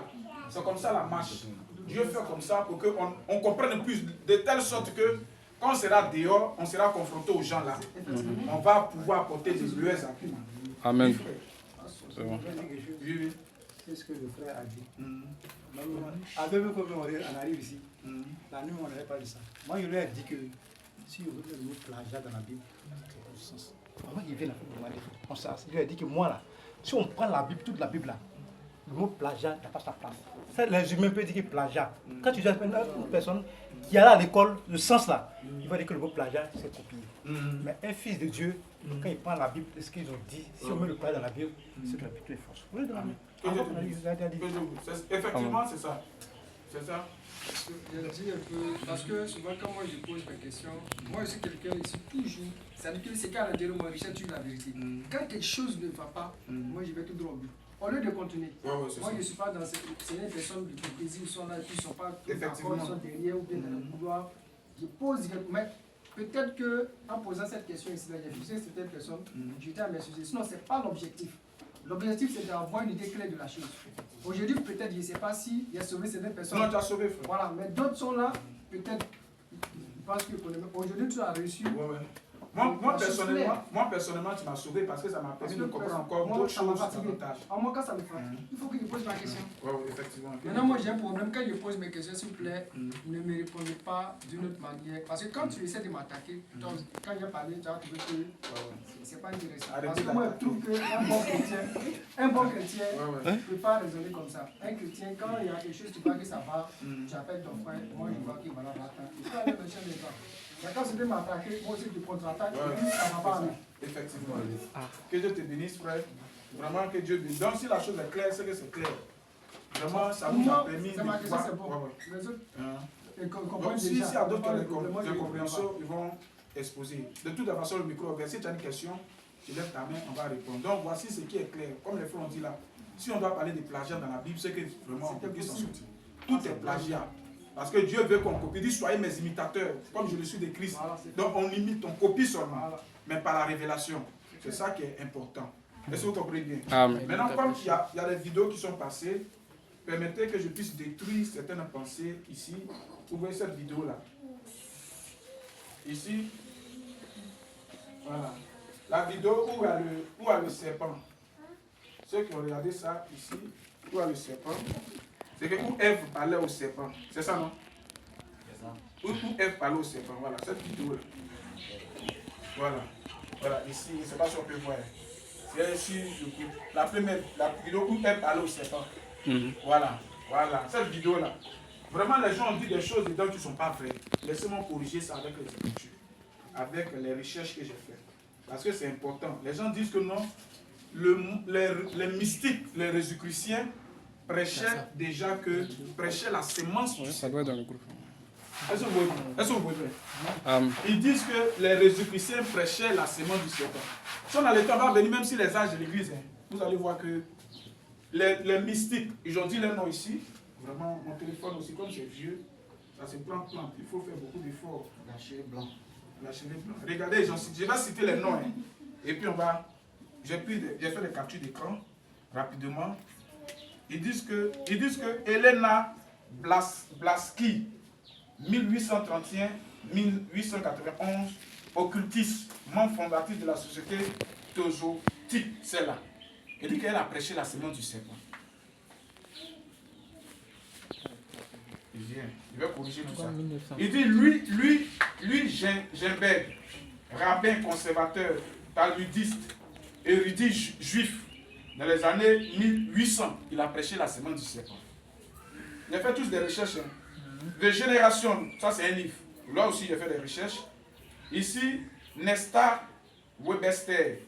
C'est comme ça la marche. Dieu fait comme ça pour qu'on comprenne plus, de telle sorte que quand on sera dehors, on sera confronté aux gens là. On va pouvoir apporter des lueurs à tout. Amen. C'est bon. Oui, oui. C'est ce que le frère a dit. Mhm. Avec eux, comme on arrive ici, Mhm. la nuit, on n'avait pas dit ça. Moi, je lui ai dit que si vous voulez le mot plagiat dans la Bible, c'est au sens. Moi, il vient me demander. Je lui ai dit que moi, là, si on prend la Bible, toute la Bible, là, le mot plagiat n'a pas sa place. Ça, les humains peuvent dire que plagiat. Quand tu dis à une personne qui est à l'école, le sens là, il va dire que le mot plagiat, c'est copier. Mhm. Mais un fils de Dieu, quand il prend la Bible, ce qu'ils ont dit, si on met le plagiat dans la Bible, c'est que la Bible est fausse. Vous voyez dans la Bible? Que Dieu te bénisse. Effectivement, c'est ça. C'est ça. Je dis un peu, parce que souvent quand moi je pose mes questions, moi je suis quelqu'un ici toujours, c'est-à-dire que c'est qu'à l'intérieur de moi, je cherche toujours la vérité. Quand quelque chose ne va pas, moi je vais tout droit au but. Au lieu de continuer, moi je ne suis pas dans ces personnes de plaisir, ils sont là, ils ne sont pas d'accord, ils sont derrière ou bien dans le couloir. Je pose, mais peut-être qu'en posant cette question ici, j'ai fixé certaines personnes, j'étais à mes sujets. Sinon, ce n'est pas l'objectif. L'objectif, c'est d'avoir une idée claire de la chose. Aujourd'hui, peut-être, je ne sais pas s'il y a sauvé certaines personnes. Non, tu as sauvé, frère. Voilà, mais d'autres sont là, peut-être, parce que aujourd'hui, tu as reçu. Ouais, ouais. Moi, personnellement, tu m'as sauvé parce que ça m'a permis de comprendre encore d'autres choses davantage. En moi, quand ça me fatigue, il faut que je pose ma question. Oui, effectivement. Maintenant, moi, j'ai un problème. Quand je pose mes questions, s'il vous plaît, ne me répondez pas d'une autre manière. Parce que quand tu essaies de m'attaquer, quand j'ai parlé, tu as trouvé que c'est pas intéressant. Parce que moi, je trouve qu'un bon chrétien ne peut pas raisonner comme ça. Un chrétien, quand il y a quelque chose, tu vois que ça va, tu appelles ton frère, moi, je vois qu'il va l'attaquer. Tu peux aller me chercher les gens. Mais quand c'était m'attaquer, moi aussi, tu contre-attaques, ça ne va pas aller. Effectivement. Que Dieu te bénisse, frère. Vraiment, que Dieu bénisse. Donc, si la chose est claire, c'est que c'est clair. Vraiment, ça nous a permis de ma question, voir. c'est bon. Les autres, Donc, s'il y a d'autres incompréhensions, ils vont exposer. De toute façon, le micro, si tu as une question, tu lèves ta main, on va répondre. Donc, voici ce qui est clair. Comme les frères ont dit là, si on doit parler de plagiat dans la Bible, c'est que vraiment, on peut s'en sortir. Tout est plagiat. Parce que Dieu veut qu'on copie. Il dit, soyez mes imitateurs, comme je le suis de Christ. Donc, on imite, on copie seulement, mais par la révélation. C'est ça qui est important. Est-ce que vous comprenez bien? Amen. Maintenant, comme il y a des vidéos qui sont passées, permettez que je puisse détruire certaines pensées ici. Vous voyez cette vidéo-là. Ici, voilà. La vidéo où il y a le serpent. Ceux qui ont regardé ça ici, où il y a le serpent, c'est que où Ève parlait au serpent. C'est ça, non? Où Ève parlait au serpent. Voilà, cette vidéo-là. Voilà. Voilà, ici, je ne sais pas si on peut voir. C'est ici, la vidéo où Ève parlait au serpent. Voilà, voilà, cette vidéo-là. Vraiment, les gens ont dit des choses dedans qui ne sont pas vraies. Laissez-moi corriger ça avec les écritures, avec les recherches que j'ai faites. Parce que c'est important. Les gens disent que non, les mystiques, les Jésus-chrétiens, prêchaient déjà prêchaient la sémence du Ça serpent. doit être dans le groupe. Est-ce que vous voyez? Amen. Ils disent que les Jésus-chrétiens prêchaient la sémence du serpent. Si on a le temps, on va venir même sur les âges de l'église. Vous allez voir que les mystiques, ils ont dit leur nom ici. Vraiment, mon téléphone aussi, comme c'est vieux, ça se plante. Il faut faire beaucoup d'efforts. Lâcher blanc. Lâcher les blancs. Regardez, je vais citer les noms. Hein. Et puis j'ai fait des captures d'écran rapidement. Ils disent que Elena Blaski, 1831-1891, occultiste, membre fondatrice de la société théosophique, celle-là. Il dit qu'elle a prêché la sémence du serpent. Il va corriger tout ça. Il dit, lui, Ginberg, rabbin conservateur, talmudiste, érudit juif, dans les années 1800, il a prêché la sémence du serpent. Il a fait tous des recherches. De génération, ça c'est un livre. Là aussi, il a fait des recherches. Ici, Nesta Webster,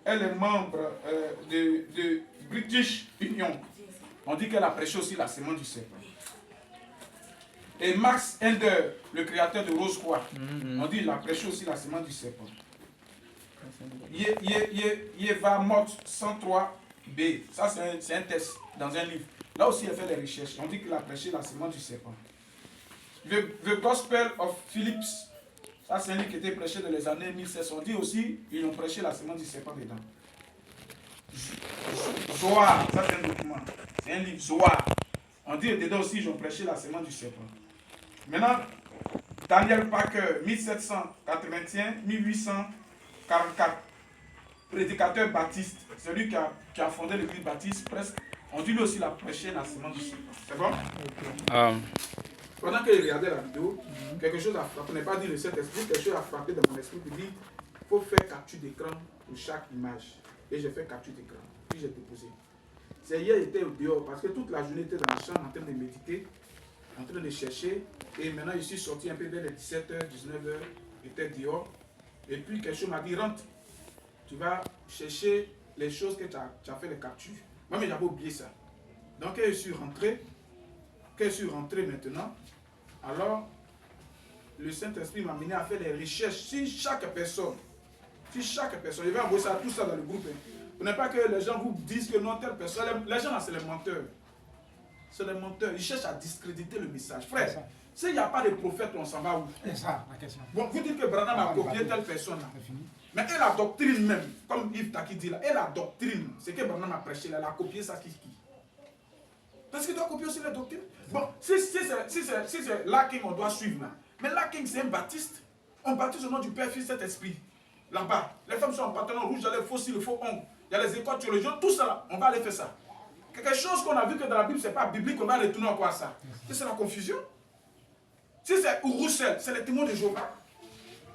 elle est membre de British Union. On dit qu'elle a prêché aussi la sémence du serpent. Et Max Ender, le créateur de Rose Croix, on dit qu'il a prêché aussi la sémence du serpent. Yevamot 103b, ça c'est un test dans un livre. Là aussi, il a fait des recherches. On dit qu'il a prêché la sémence du serpent. The Gospel of Phillips, ça c'est un livre qui était prêché dans les années 1600. On dit aussi qu'ils ont prêché la sémence du serpent dedans. Zohar, ça c'est un document. C'est un livre Zohar. On dit dedans aussi ils ont prêché la sémence du serpent. Maintenant, Daniel Parker, 1781-1844. Prédicateur baptiste, celui qui a fondé l'église baptiste, presque. On dit lui aussi la prêcher la semence du serpent. C'est bon? Pendant que je regardais la vidéo, quelque chose a frappé. On n'est pas dit le Saint-Esprit, quelque chose a frappé dans mon esprit. Il dit il faut faire capture d'écran pour chaque image. Et j'ai fait capture d'écran. Puis j'ai déposé. C'est hier, j'étais au dehors parce que toute la journée, j'étais dans la chambre en train de méditer, en train de chercher. Et maintenant, je suis sorti un peu vers les 17h, 19h. J'étais dehors. Et puis, quelque chose m'a dit rentre. Tu vas chercher les choses que tu as fait les captures. Moi, mais j'avais oublié ça. Donc, quand je suis rentré maintenant, alors, le Saint-Esprit m'a amené à faire des recherches sur chaque personne. Sur chaque personne. Je vais envoyer ça, tout ça dans le groupe. Vous n'êtes pas que les gens vous disent que non, telle personne. Les gens là, c'est les menteurs. C'est les menteurs. Ils cherchent à discréditer le message. Frère, s'il n'y a pas de prophète, on s'en va où? C'est ça la question. Bon, vous dites que Branham a copié telle personne là. Mais et la doctrine même, comme Yves Taki dit là, et la doctrine, c'est que Branham a prêché là, elle a copié ça qui? Parce qu'il doit copier aussi la doctrine. Bon, si c'est la King, on doit suivre là. Mais la King, c'est un baptiste. On baptise au nom du Père, Fils, Saint-Esprit. Là-bas, les femmes sont en pantalon rouge, il y a les faux cils, le faux ongle, il y a les écoles théologiques, tout ça là, on va aller faire ça. Quelque chose qu'on a vu que dans la Bible, c'est pas biblique, on va retourner encore à ça. C'est la confusion. Si c'est Roussel, c'est les témoins de Jéhovah.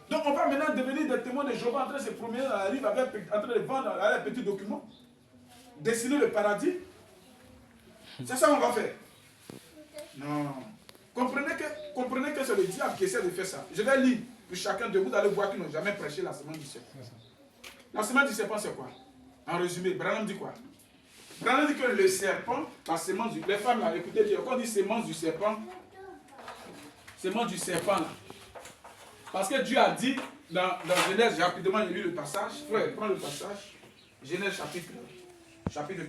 Donc on va maintenant devenir des témoins de Jéhovah en train de se promener dans la rive, en train de vendre les petits documents, dessiner le paradis. C'est ça qu'on va faire. Non. Comprenez que c'est le diable qui essaie de faire ça. Je vais lire pour chacun de vous, allez voir qu'ils n'ont jamais prêché la semence du serpent. La semence du serpent, c'est quoi? En résumé, Branham dit quoi? Branham dit que le serpent, la semence du... Les femmes, là, écoutez bien, quand on dit semence du serpent là. Parce que Dieu a dit, dans Genèse, rapidement, j'ai lu le passage. Frère, prends le passage. Genèse chapitre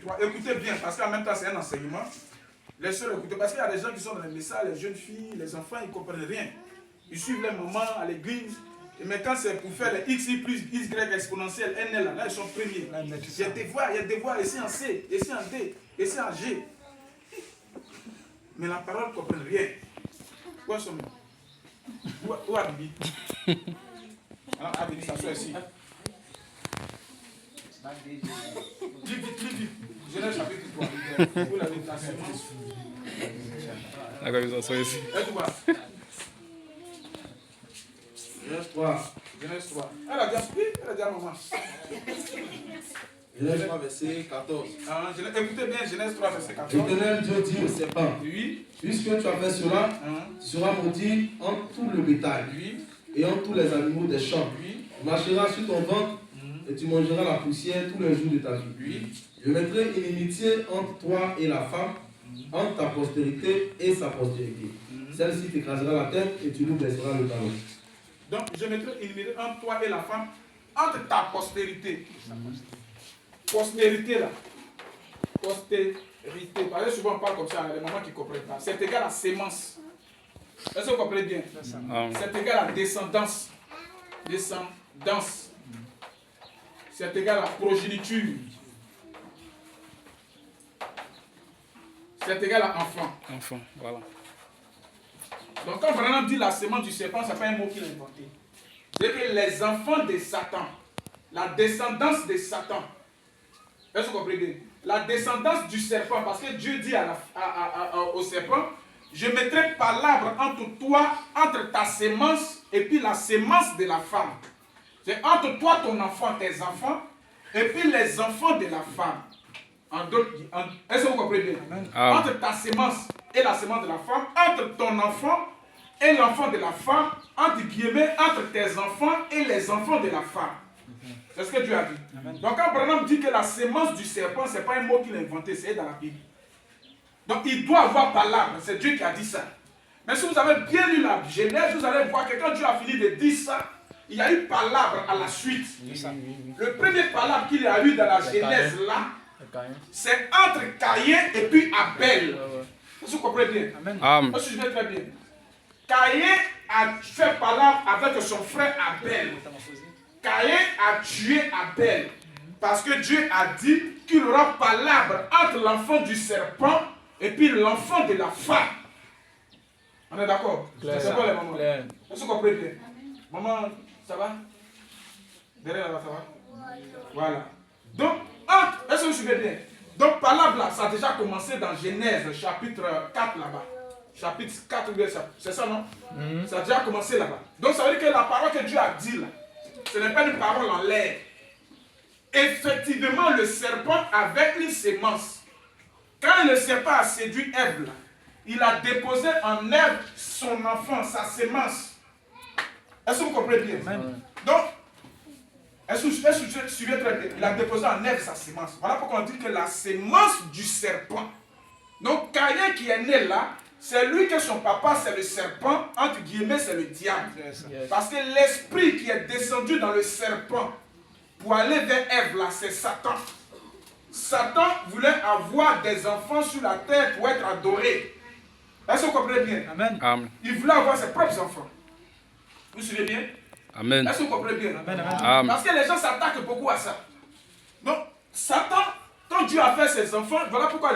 3. Écoutez bien, parce qu'en même temps, c'est un enseignement. Laissez-le écouter. Parce qu'il y a des gens qui sont dans les messages, les jeunes filles, les enfants, ils ne comprennent rien. Ils suivent les moments à l'église. Et maintenant, c'est pour faire les XI plus Y exponentielle, NL, là, ils sont premiers. Il y a des voix, ici en C, ici en D, ici en G. Mais la parole ne comprend rien. Où sommes-nous? Où Abibi? Alors, Abibi, s'assoit ici. Vite. Genèse chapitre 3. Vous l'avez la semence. D'accord, ils s'assoient ici. Genèse 3. Genèse 3. Elle a dit à maman. Genèse 3, verset 14. Écoutez bien, Genèse 3, verset 14. L'Éternel Dieu dit au serpent, Oui. puisque tu as fait cela, tu seras maudit en tout le bétail et en tous les animaux des champs. Tu marcheras sur ton ventre et tu mangeras la poussière tous les jours de ta vie. Je mettrai une inimitié entre toi et la femme, entre ta postérité et sa postérité. Celle-ci t'écrasera la tête et tu lui blesseras le talon. Donc, je mettrai une inimitié entre toi et la femme, entre ta postérité. Postérité là. Postérité. Parce que souvent on parle comme ça, les mamans qui ne comprennent pas. C'est égal à sémence. Est-ce que vous comprenez bien? C'est égal à descendance. Descendance. C'est égal à progéniture. C'est égal à enfant. Enfant, voilà. Donc quand Branham dit la semence du serpent, ce n'est pas un mot qu'il a inventé. C'est que les enfants de Satan, la descendance de Satan, est-ce que vous comprenez bien? La descendance du serpent, parce que Dieu dit au serpent, je mettrai palabre entre toi, entre ta sémence et puis la sémence de la femme. C'est entre toi, ton enfant, tes enfants, et puis les enfants de la femme. Est-ce que vous comprenez bien? Entre ta sémence et la sémence de la femme, entre ton enfant et l'enfant de la femme, entre guillemets, entre tes enfants et les enfants de la femme. C'est ce que Dieu a dit. Amen. Donc quand Branham dit que la sémence du serpent, ce n'est pas un mot qu'il a inventé, c'est dans la Bible. Donc il doit avoir palabre, c'est Dieu qui a dit ça. Mais si vous avez bien lu la Genèse, vous allez voir que quand Dieu a fini de dire ça, il y a eu palabre à la suite. Le premier palabre qu'il a eu dans la Genèse là, c'est entre Caïn et puis Abel. Vous comprenez bien? Amen. Moi, je vais très bien. Caïn a fait palabre avec son frère Abel. Caïn a tué Abel. Parce que Dieu a dit qu'il aura palabre entre l'enfant du serpent et puis l'enfant de la femme. On est d'accord? C'est quoi les mamans? Est-ce Est-ce que vous comprenez bien? Maman, ça va? Derrière là, ça va? Voilà. Donc, est-ce que vous suivez bien? Donc, par là, ça a déjà commencé dans Genèse, chapitre 4 là-bas. Chapitre 4, c'est ça, non? Ça a déjà commencé là-bas. Donc, ça veut dire que la parole que Dieu a dit là, ce n'est pas une parole en l'air. Effectivement, le serpent avait une sémence. Quand le serpent a séduit Ève, là, il a déposé en Ève son enfant, sa sémence. Est-ce que vous comprenez bien? Donc, est-ce que vous suivez très bien? Il a déposé en Ève sa sémence. Voilà pourquoi on dit que la sémence du serpent. Donc, Caïn qui est né là, c'est lui que son papa, c'est le serpent, entre guillemets, c'est le diable. Parce que l'esprit qui est descendu dans le serpent pour aller vers Ève là, c'est Satan. Satan voulait avoir des enfants sur la terre pour être adoré. Est-ce que vous comprenez bien? Amen. Amen. Il voulait avoir ses propres enfants. Vous suivez bien? Amen. Est-ce que vous comprenez bien? Amen. Amen. Parce que les gens s'attaquent beaucoup à ça. Donc, Satan, quand Dieu a fait ses enfants, voilà pourquoi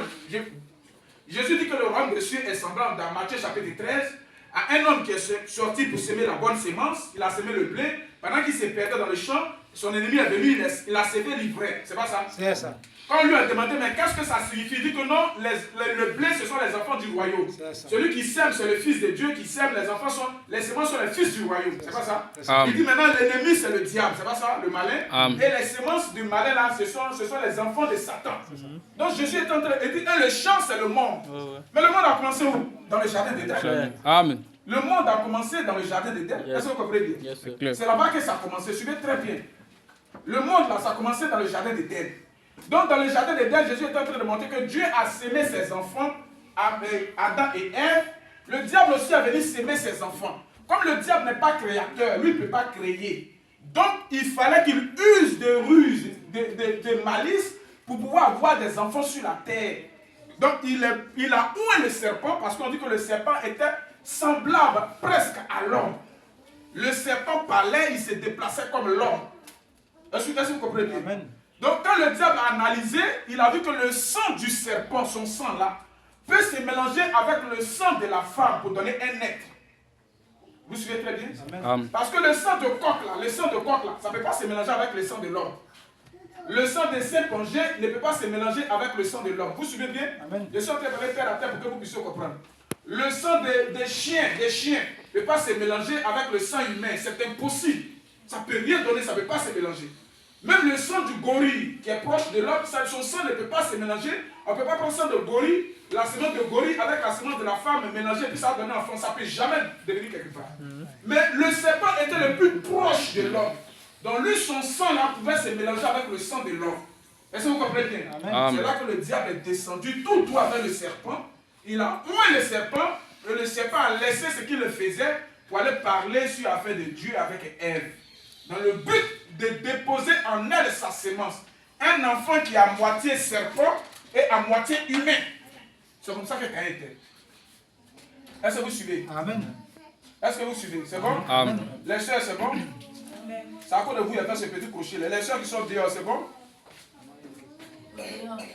Jésus dit que le royaume des cieux est semblable dans Matthieu chapitre 13 à un homme qui est sorti pour semer la bonne sémence. Il a semé le blé. Pendant qu'il s'est perdu dans le champ, son ennemi est venu, il a semé l'ivraie. C'est pas ça? C'est ça. Quand on lui a demandé, mais qu'est-ce que ça signifie? Il dit que non, le blé, ce sont les enfants du royaume. Celui qui sème, c'est le fils de Dieu qui sème, les semences sont les fils du royaume. C'est pas ça? Il dit maintenant, l'ennemi, c'est le diable. C'est pas ça? Le malin. Et les semences du malin, là, ce sont les enfants de Satan. Donc Jésus est en train de dire, le champ, c'est le monde. Mais le monde a commencé où? Dans le jardin d'Éden. Amen. Le monde a commencé dans le jardin d'Éden. Est-ce que vous comprenez bien? C'est là-bas que ça a commencé. Suivez très bien. Le monde, là, ça a commencé dans le jardin d'Éden. Donc, dans le jardin d'Éden, Jésus est en train de montrer que Dieu a sémé ses enfants avec Adam et Ève. Le diable aussi a venu s'aimer ses enfants. Comme le diable n'est pas créateur, lui ne peut pas créer. Donc, il fallait qu'il use de ruse, de malice pour pouvoir avoir des enfants sur la terre. Donc, il a oué le serpent parce qu'on dit que le serpent était semblable presque à l'homme. Le serpent parlait, il se déplaçait comme l'homme. Est-ce que vous comprenez bien? Amen. Donc, quand le diable a analysé, il a vu que le sang du serpent, son sang là, peut se mélanger avec le sang de la femme pour donner un être. Vous suivez très bien? Amen. Parce que le sang de coq là, ça ne peut pas se mélanger avec le sang de l'homme. Le sang des éponges ne peut pas se mélanger avec le sang de l'homme. Vous suivez bien? Amen. Je suis en train de parler terre à terre pour que vous puissiez comprendre. Le sang des chiens ne peut pas se mélanger avec le sang humain. C'est impossible. Ça ne peut rien donner, ça ne peut pas se mélanger. Même le sang du gorille qui est proche de l'homme, son sang ne peut pas se mélanger. On ne peut pas prendre le sang de gorille, la semence de gorille avec la semence de la femme mélanger, puis ça va donner un enfant. Ça ne peut jamais devenir quelque part. Mais le serpent était le plus proche de l'homme. Donc lui, son sang là pouvait se mélanger avec le sang de l'homme. Est-ce que vous comprenez bien? C'est là que le diable est descendu tout droit vers le serpent. Il a oué le serpent, et le serpent a laissé ce qu'il faisait pour aller parler sur l'affaire de Dieu avec Ève. Dans le but de déposer en elle sa sémence. Un enfant qui est à moitié serpent et à moitié humain. C'est comme ça que Caïn était. Est-ce que vous suivez? Amen. Est-ce que vous suivez? C'est bon? Amen. Les soeurs, c'est bon? C'est à cause de vous, il y a ce petit crochet. Les soeurs qui sont dehors, c'est bon?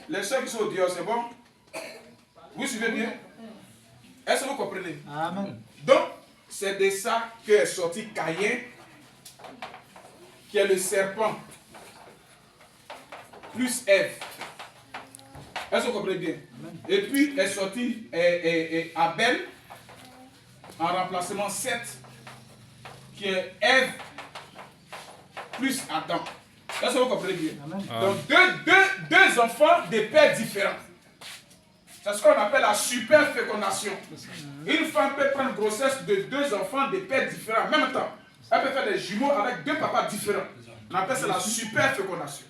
Les soeurs qui sont dehors, c'est bon? Vous suivez bien? Est-ce que vous comprenez? Amen. Donc, c'est de ça qu'est sorti Caïn, qui est le serpent, plus Ève. Est-ce que vous comprenez bien? Et puis est sorti Abel, en remplacement 7, qui est Ève, plus Adam. Est-ce que vous comprenez bien? Donc deux enfants de pères différents. C'est ce qu'on appelle la super fécondation. Une femme peut prendre grossesse de deux enfants de pères différents en même temps. Elle peut faire des jumeaux avec deux papas différents. On appelle ça la super fécondation.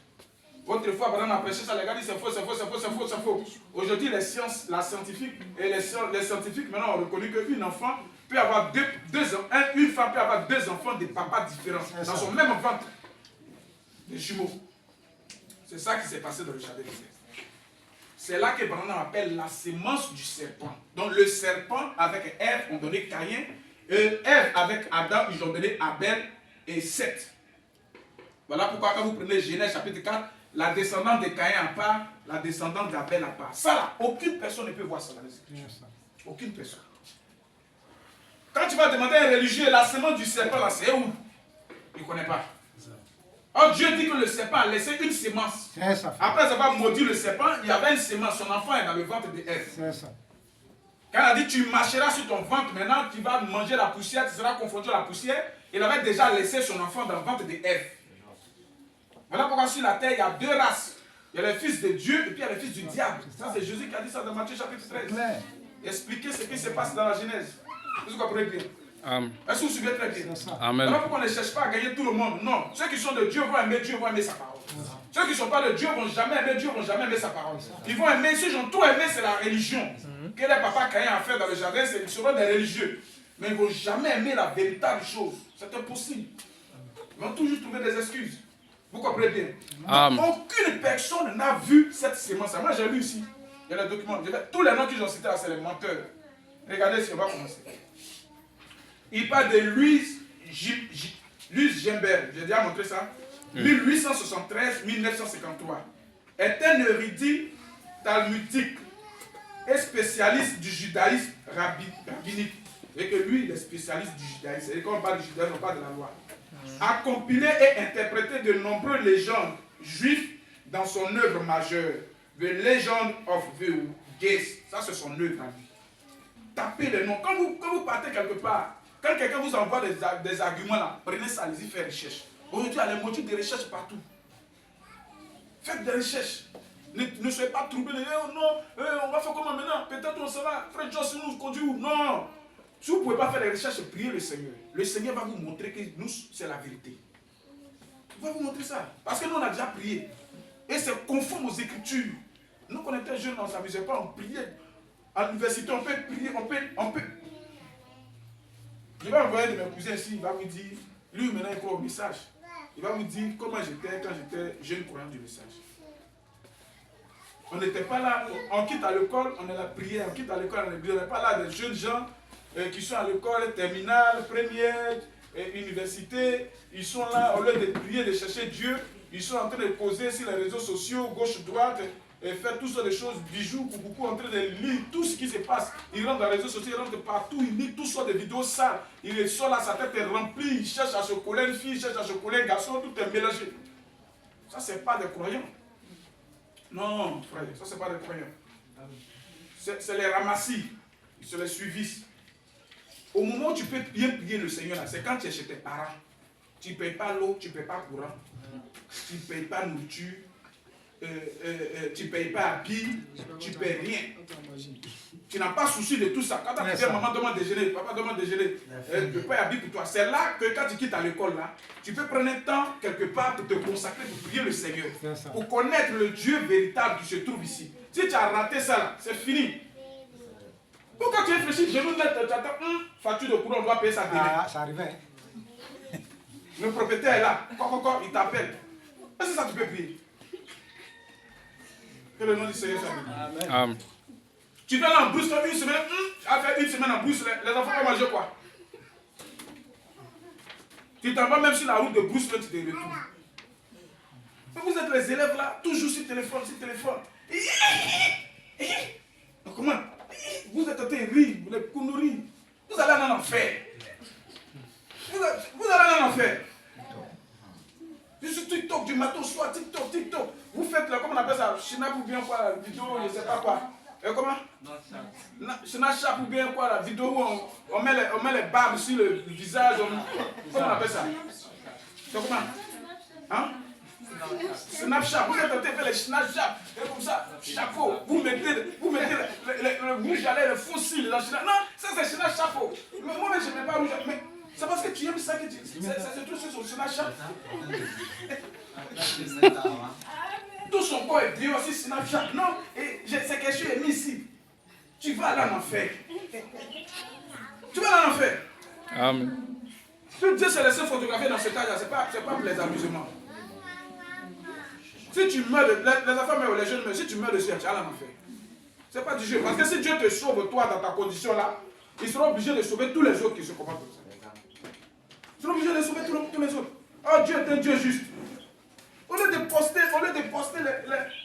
Autrefois, pendant qu'on a prêché ça, les gars disent c'est faux, c'est faux, c'est faux, c'est faux, c'est faux. Aujourd'hui, les sciences, la scientifique et les scientifiques maintenant ont reconnu qu'une enfant peut avoir une femme peut avoir deux enfants de papas différents dans son même ventre. Des jumeaux. C'est ça qui s'est passé dans le jardin d'Éden. C'est là que on appelle la sémence du serpent. Donc le serpent avec Ève ont donné Caïn. Et Ève avec Adam, ils ont donné Abel et Seth. Voilà pourquoi quand vous prenez Genèse chapitre 4, la descendante de Caïn à part, la descendante d'Abel à part. Ça là, aucune personne ne peut voir ça dans les Écritures. Aucune personne. Quand tu vas demander à un religieux, la semence du serpent, là, c'est où? Il ne connaît pas. Or, Dieu dit que le serpent a laissé une semence. C'est ça. Après avoir maudit le serpent, il y avait une semence. Son enfant est dans le ventre de Ève. C'est ça. Quand il a dit tu marcheras sur ton ventre, maintenant tu vas manger la poussière, tu seras confronté à la poussière. Il avait déjà laissé son enfant dans le ventre de Ève. Voilà pourquoi sur la terre, il y a deux races. Il y a le fils de Dieu et puis il y a le fils du diable. Ça, c'est Jésus qui a dit ça dans Matthieu chapitre 13. Expliquez ce qui se passe dans la Genèse. Vous comprenez bien? Est-ce que vous vous souvenez très bien? Amen. Voilà pourquoi on ne cherche pas à gagner tout le monde. Non. Ceux qui sont de Dieu vont aimer Dieu, vont aimer sa parole. Ceux qui ne sont pas de Dieu vont jamais aimer Dieu, vont jamais aimer sa parole. Ils vont aimer, ceux qui ont tout aimé, c'est la religion. Quel est papa Caïn a fait dans le jardin, ils seront des religieux. Mais ils ne vont jamais aimer la véritable chose. C'est impossible. Ils vont toujours trouver des excuses. Vous comprenez bien? Aucune personne n'a vu cette sémence. Moi j'ai lu ici. Il y a les documents. Tous les noms qu'ils ont cités là, c'est les menteurs. Regardez si on va commencer. Il parle de Louise Gimbert. J'ai déjà montré ça. 1873-1953. Est un érudit talmudique et spécialiste du judaïsme rabbinique. Et que lui, il est spécialiste du judaïsme. Et quand on parle du judaïsme, on parle de la loi. A compilé et interprété de nombreuses légendes juives dans son œuvre majeure. The Legend of the Gays. Ça, c'est son œuvre à lui. Tapez les noms. Quand vous partez quelque part, quand quelqu'un vous envoie des arguments là, prenez ça, allez-y faire recherche. Aujourd'hui, il y a les motifs de recherche partout. Faites des recherches. Ne soyez pas troublés. Oh non, on va faire comment maintenant? Peut-être on sera. Frère Joss nous conduit où? Non. Si vous ne pouvez pas faire des recherches, priez le Seigneur. Le Seigneur va vous montrer que nous, c'est la vérité. Il va vous montrer ça. Parce que nous, on a déjà prié. Et c'est conforme aux Écritures. Nous, quand on était jeunes, on ne s'amusait pas, on priait. À l'université, on peut prier, on peut. Je vais envoyer de mes cousins ici, il va vous dire, lui maintenant il croit au message. Il va vous dire comment j'étais quand j'étais jeune croyant du message. On n'était pas là, on quitte à l'école, on est là prier, on quitte à l'école, on n'est pas là des jeunes gens qui sont à l'école terminale, première, université. Ils sont là, au lieu de prier, de chercher Dieu, ils sont en train de causer sur les réseaux sociaux, gauche, droite, et faire toutes sortes de choses, bijoux, beaucoup en train de lire tout ce qui se passe. Ils rentrent dans les réseaux sociaux, ils rentrent partout, ils lisent toutes sortes de vidéos sales. Ils sont là, sa tête est remplie, ils cherchent à se coller une fille, ils cherchent à se coller un garçon, tout est mélangé. Ça, c'est pas des croyants. Non, frère, ça, c'est pas des croyants. C'est les ramassis, c'est les suivistes. Au moment où tu peux bien prier le Seigneur, c'est quand tu es chez tes parents. Tu ne payes pas l'eau, tu ne payes pas courant, tu ne payes pas nourriture. Tu ne payes pas habits, tu ne payes rien. Tu n'as pas souci de tout ça. Quand tu dis maman demande déjeuner, papa demande déjeuner, tu payes habits pour toi. C'est là que quand tu quittes à l'école, là, tu peux prendre un temps quelque part pour te consacrer, pour prier le Seigneur. Pour connaître le Dieu véritable qui se trouve ici. Si tu as raté ça, là, c'est fini. Pourquoi tu réfléchis, genou net, tu attends, facture de courant, on doit payer ça demain. Ça arrivait. Le propriétaire est là, il t'appelle. Est-ce que ça tu peux prier? Que le nom du Seigneur soit béni. Amen. Tu vas là en brousse, une semaine, tu as fait une semaine en brousse, les enfants vont manger quoi? Tu t'en vas même sur la route de brousse, tu te retournes. Mais vous êtes les élèves là, toujours sur téléphone, Donc comment? Vous êtes en train de rire, vous êtes conneries. Vous allez en enfer. Vous allez en enfer. Sur TikTok, du matin au soir, TikTok. Vous faites, là, comment on appelle ça? Snap ou bien quoi, la vidéo, je ne sais pas quoi. Comment? Snapchat ou bien quoi, la vidéo où on met les barbes sur le visage. Comment on appelle ça? C'est comment? Hein? Snapchat, vous êtes en train de faire les Snapchat. Et comme ça, chapeau. Vous mettez le rouge à lèvres, le fossile. Non, ça c'est Snapchat chapeau. Mais moi, je ne mets pas rouge à lèvres. C'est parce que tu aimes ça que tu... C'est tout sur son Snapchat. Tout son corps est brillé aussi Snapchat. Non, c'est quelque chose qui est mis ici. Tu vas aller en enfer. Tu vas aller en enfer. Amen. Si Dieu s'est laissé photographier dans cet âge-là, ce n'est pas pour les amusements. Si tu meurs, les enfants meurent, les jeunes meurent, si tu meurs dessus, tu vas aller en enfer. Ce n'est pas du jeu. Parce que si Dieu te sauve, toi, dans ta condition-là, il sera obligé de sauver tous les autres qui se comportent comme ça. Ils seront obligés de sauver tous les autres. Oh, Dieu est un Dieu juste. Au lieu de poster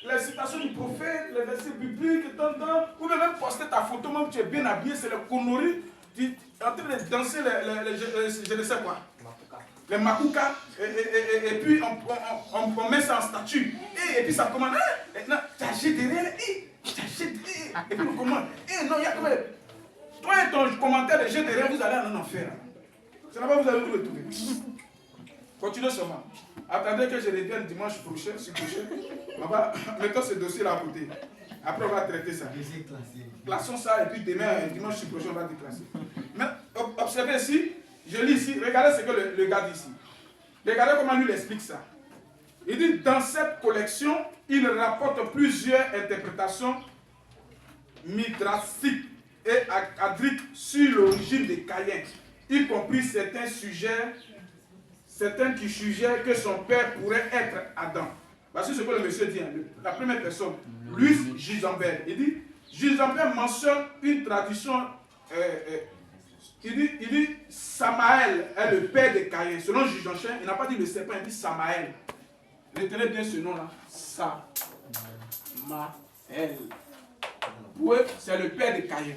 les citations du prophète, les versets bibliques, ou même poster ta photo, même tu es bien habillé, c'est le connerie. en train de danser je ne sais quoi. Les makuka, et puis on met ça en statue. Et puis ça commence, tu as jeté derrière, tu as jeté, et puis on commence, non, il y a quand même. Toi et ton commentaire de jeter derrière, vous allez en enfer. C'est là-bas vous allez vous retrouver. Continuez seulement. Attendez que je revienne dimanche prochain, mettons ce dossier-là à côté. Après, on va traiter ça. Classons ça et puis demain, dimanche prochain, on va déclasser. Mais observez ici, je lis ici, regardez ce que le gars dit ici. Regardez comment lui explique ça. Il dit, dans cette collection, il rapporte plusieurs interprétations midrashiques et adriques sur l'origine des Caïens, y compris certains qui suggèrent que son père pourrait être Adam. Voici ce que le monsieur dit, la première personne, Louis Gisambert. Il dit, Gisambert mentionne une tradition, il dit, Samaël est le père des Caïens. Selon Jugenchin, il n'a pas dit le serpent, il dit Samaël. Retenez bien ce nom-là, Samaël. Pour eux, c'est le père des Caïens.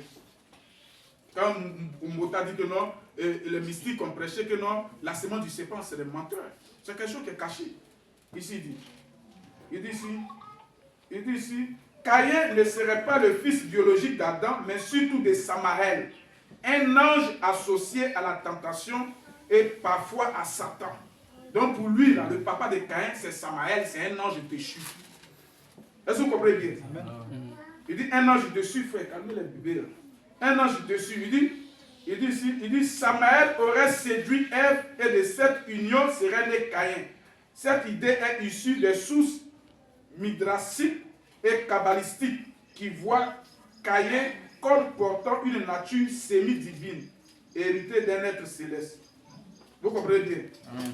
Quand Mota dit que non, les mystiques ont prêché que non, la semence du serpent, c'est des menteurs. C'est quelque chose qui est caché. Ici, il dit ici, Caïn ne serait pas le fils biologique d'Adam, mais surtout de Samaël, un ange associé à la tentation et parfois à Satan. Donc pour lui, là, le papa de Caïn, c'est Samaël, c'est un ange déchu. Est-ce que vous comprenez bien? Il dit un ange dessus, frère, calmez les bébés là. Un ange dessus, il dit Samaël aurait séduit Ève et de cette union serait né Caïn. Cette idée est issue des sources midrashiques et kabbalistiques qui voient Caïn comme portant une nature semi-divine, héritée d'un être céleste. Vous comprenez bien?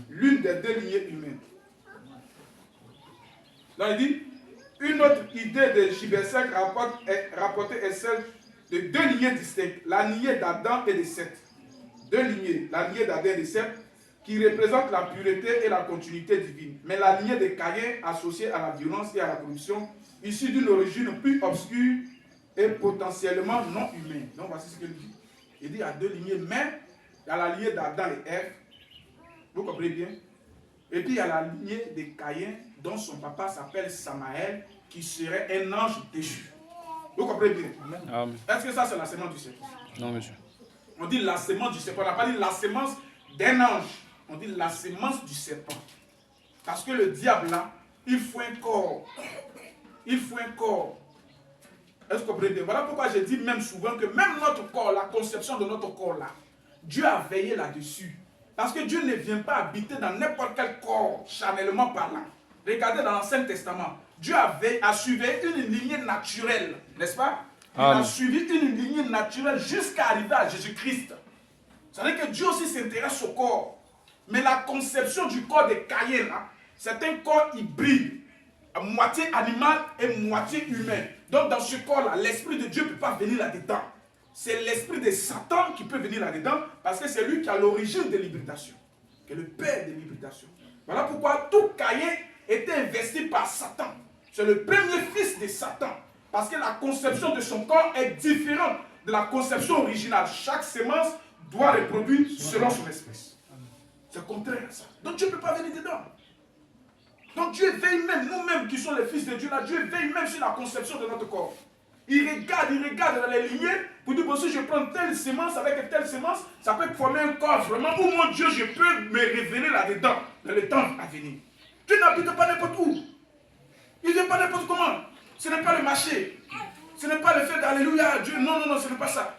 L'une des deux lignées humaines. Là, il dit, une autre idée de Gibersek rapportée est celle de deux lignées distinctes, la lignée d'Adam et de Seth. Deux lignées, la lignée d'Adam et de Seth, qui représentent la pureté et la continuité divine. Mais la lignée de Caïn, associée à la violence et à la corruption, issue d'une origine plus obscure et potentiellement non humaine. Donc voici ce qu'il dit. Il dit il y a deux lignées, mais il y a la lignée d'Adam et Ève. Vous comprenez bien? Et puis il y a la lignée de Caïn, dont son papa s'appelle Samaël, qui serait un ange déchu. Vous comprenez bien? Est-ce que ça c'est la sémence du serpent? Non, monsieur. On dit la sémence du serpent. On n'a pas dit la sémence d'un ange. On dit la sémence du serpent. Parce que le diable là, il faut un corps. Il faut un corps. Est-ce que vous comprenez bien? Voilà pourquoi je dis même souvent que même notre corps, la conception de notre corps là, Dieu a veillé là-dessus. Parce que Dieu ne vient pas habiter dans n'importe quel corps, charnellement parlant. Regardez dans l'Ancien Testament. Dieu a suivi une lignée naturelle, n'est-ce pas? Il a suivi une lignée naturelle jusqu'à arriver à Jésus-Christ. C'est-à-dire que Dieu aussi s'intéresse au corps. Mais la conception du corps de Caïn, c'est un corps hybride, moitié animal et moitié humain. Donc dans ce corps-là, l'Esprit de Dieu ne peut pas venir là-dedans. C'est l'esprit de Satan qui peut venir là-dedans parce que c'est lui qui a l'origine de l'hybridation, qui est le père de l'hybridation. Voilà pourquoi tout Caïn était investi par Satan. C'est le premier fils de Satan. Parce que la conception de son corps est différente de la conception originale. Chaque sémence doit reproduire selon son espèce. C'est contraire à ça. Donc Dieu ne peut pas venir dedans. Donc Dieu veille même, nous-mêmes qui sommes les fils de Dieu, là, Dieu veille même sur la conception de notre corps. Il regarde dans les lignées pour dire, bon, si je prends telle sémence avec telle sémence, ça peut former un corps vraiment où mon Dieu, je peux me révéler là-dedans, dans le temps à venir. Dieu n'habite pas n'importe où. Il ne vient pas n'importe comment. Ce n'est pas le marché. Ce n'est pas le fait d'alléluia, Dieu. Non, non, non, ce n'est pas ça.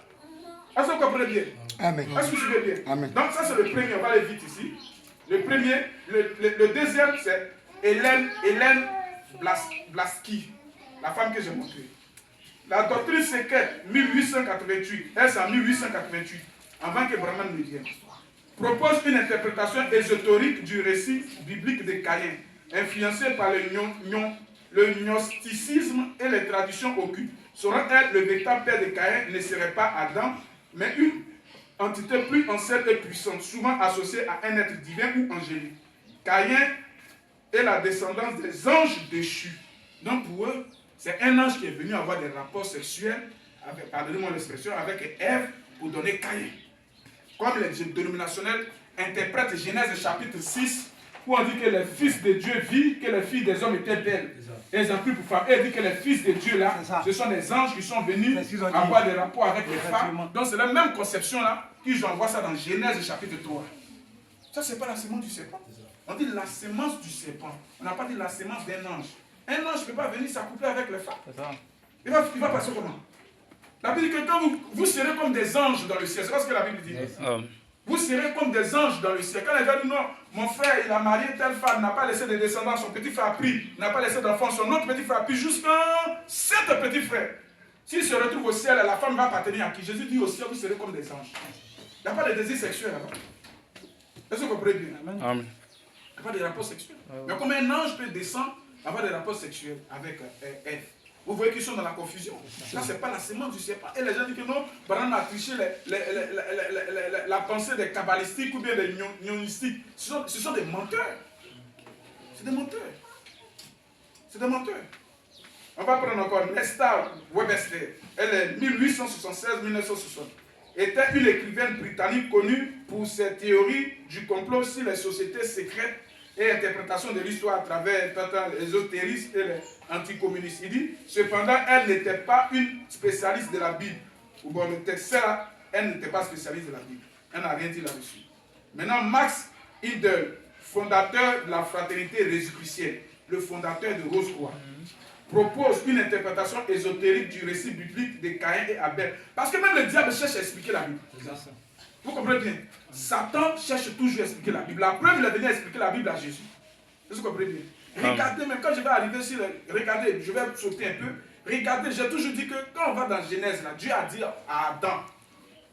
Est-ce que vous comprenez bien? Amen. Est-ce que vous suivez bien? Amen. Donc ça, c'est le premier. On va aller vite ici. Le premier. Le deuxième, c'est Hélène Blaski, la femme que j'ai montrée. La doctrine secrète 1888, elle c'est en 1888, avant que Brahman ne vienne, propose une interprétation ésotérique du récit biblique de Caïn, influencée par le gnosticisme et les traditions occultes. Selon elle, le véritable père de Caïn ne serait pas Adam, mais une entité plus ancienne et puissante, souvent associée à un être divin ou angélique. Caïn est la descendance des anges déchus. Donc pour eux, c'est un ange qui est venu avoir des rapports sexuels, pardonnez-moi l'expression, avec Ève pour donner Caïn. comme les dénominationnels interprètent Genèse chapitre 6, où on dit que les fils de Dieu vivent, que les filles des hommes étaient belles. Et ils ont pris pour femme. Et il dit que les fils de Dieu là, ce sont des anges qui sont venus avoir des rapports avec les femmes. Donc c'est la même conception là, qui j'envoie ça dans Genèse chapitre 3. Ça, c'est pas la semence du serpent. On dit la semence du serpent. On n'a pas dit la semence d'un ange. Un ange ne peut pas venir s'accoupler avec les femmes. Il va passer comment? La Bible dit que quand vous serez comme des anges dans le ciel, c'est pas ce que la Bible dit. Vous serez comme des anges dans le ciel. Quand les gens disent non, mon frère, il a marié telle femme, n'a pas laissé de descendants, son petit frère a pris, n'a pas laissé d'enfants, son autre petit frère a pris jusqu'à 7 petits frères. S'il se retrouve au ciel, la femme va appartenir à qui? Jésus dit au ciel, vous serez comme des anges. Il n'y a pas de désir sexuel là-bas. Est-ce que vous comprenez bien? Amen. Il n'y a pas de rapport sexuel. Mais comme un ange peut descendre, avoir des rapports sexuels avec Ève. Vous voyez qu'ils sont dans la confusion. Ça, ce n'est pas la semence du serpent. Et les gens disent que non, Branham a triché la pensée des kabbalistiques ou bien des gnostiques. Ce sont des menteurs. C'est des menteurs. C'est des menteurs. On va prendre encore Nesta Webster. Elle est 1876-1960. Était une écrivaine britannique connue pour ses théories du complot sur les sociétés secrètes et interprétation de l'histoire à travers l'ésotérisme et les anticommunistes. Il dit, cependant, elle n'était pas une spécialiste de la Bible. Ou bon, le texte là, elle n'était pas spécialiste de la Bible. Elle n'a rien dit là-dessus. Maintenant, Max Idel, fondateur de la fraternité résicrucienne, le fondateur de Rose-Croix, propose une interprétation ésotérique du récit biblique de Caïn et Abel. Parce que même le diable cherche à expliquer la Bible. Vous comprenez bien? Satan cherche toujours à expliquer la Bible. La preuve, il est venu expliquer la Bible à Jésus. Vous comprenez bien? Regardez, même quand je vais arriver sur regardez, je vais sauter un peu. Regardez, j'ai toujours dit que quand on va dans Genèse, là, Dieu a dit à Adam,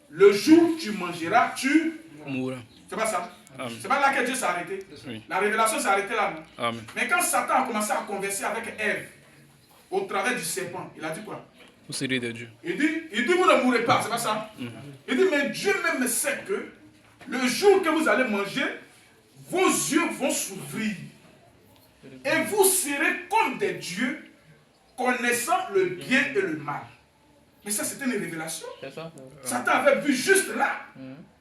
le jour où tu mangeras, tu mourras. C'est pas ça? C'est pas là que Dieu s'est arrêté. Oui. La révélation s'est arrêtée là. Amen. Mais quand Satan a commencé à converser avec Ève, au travers du serpent, il a dit quoi? Vous serez de Dieu. Il dit, vous ne mourrez pas, c'est pas ça? Il dit, mais Dieu même sait que le jour que vous allez manger, vos yeux vont s'ouvrir. Et vous serez comme des dieux, connaissant le bien et le mal. Mais ça, c'était une révélation. Satan avait vu juste là.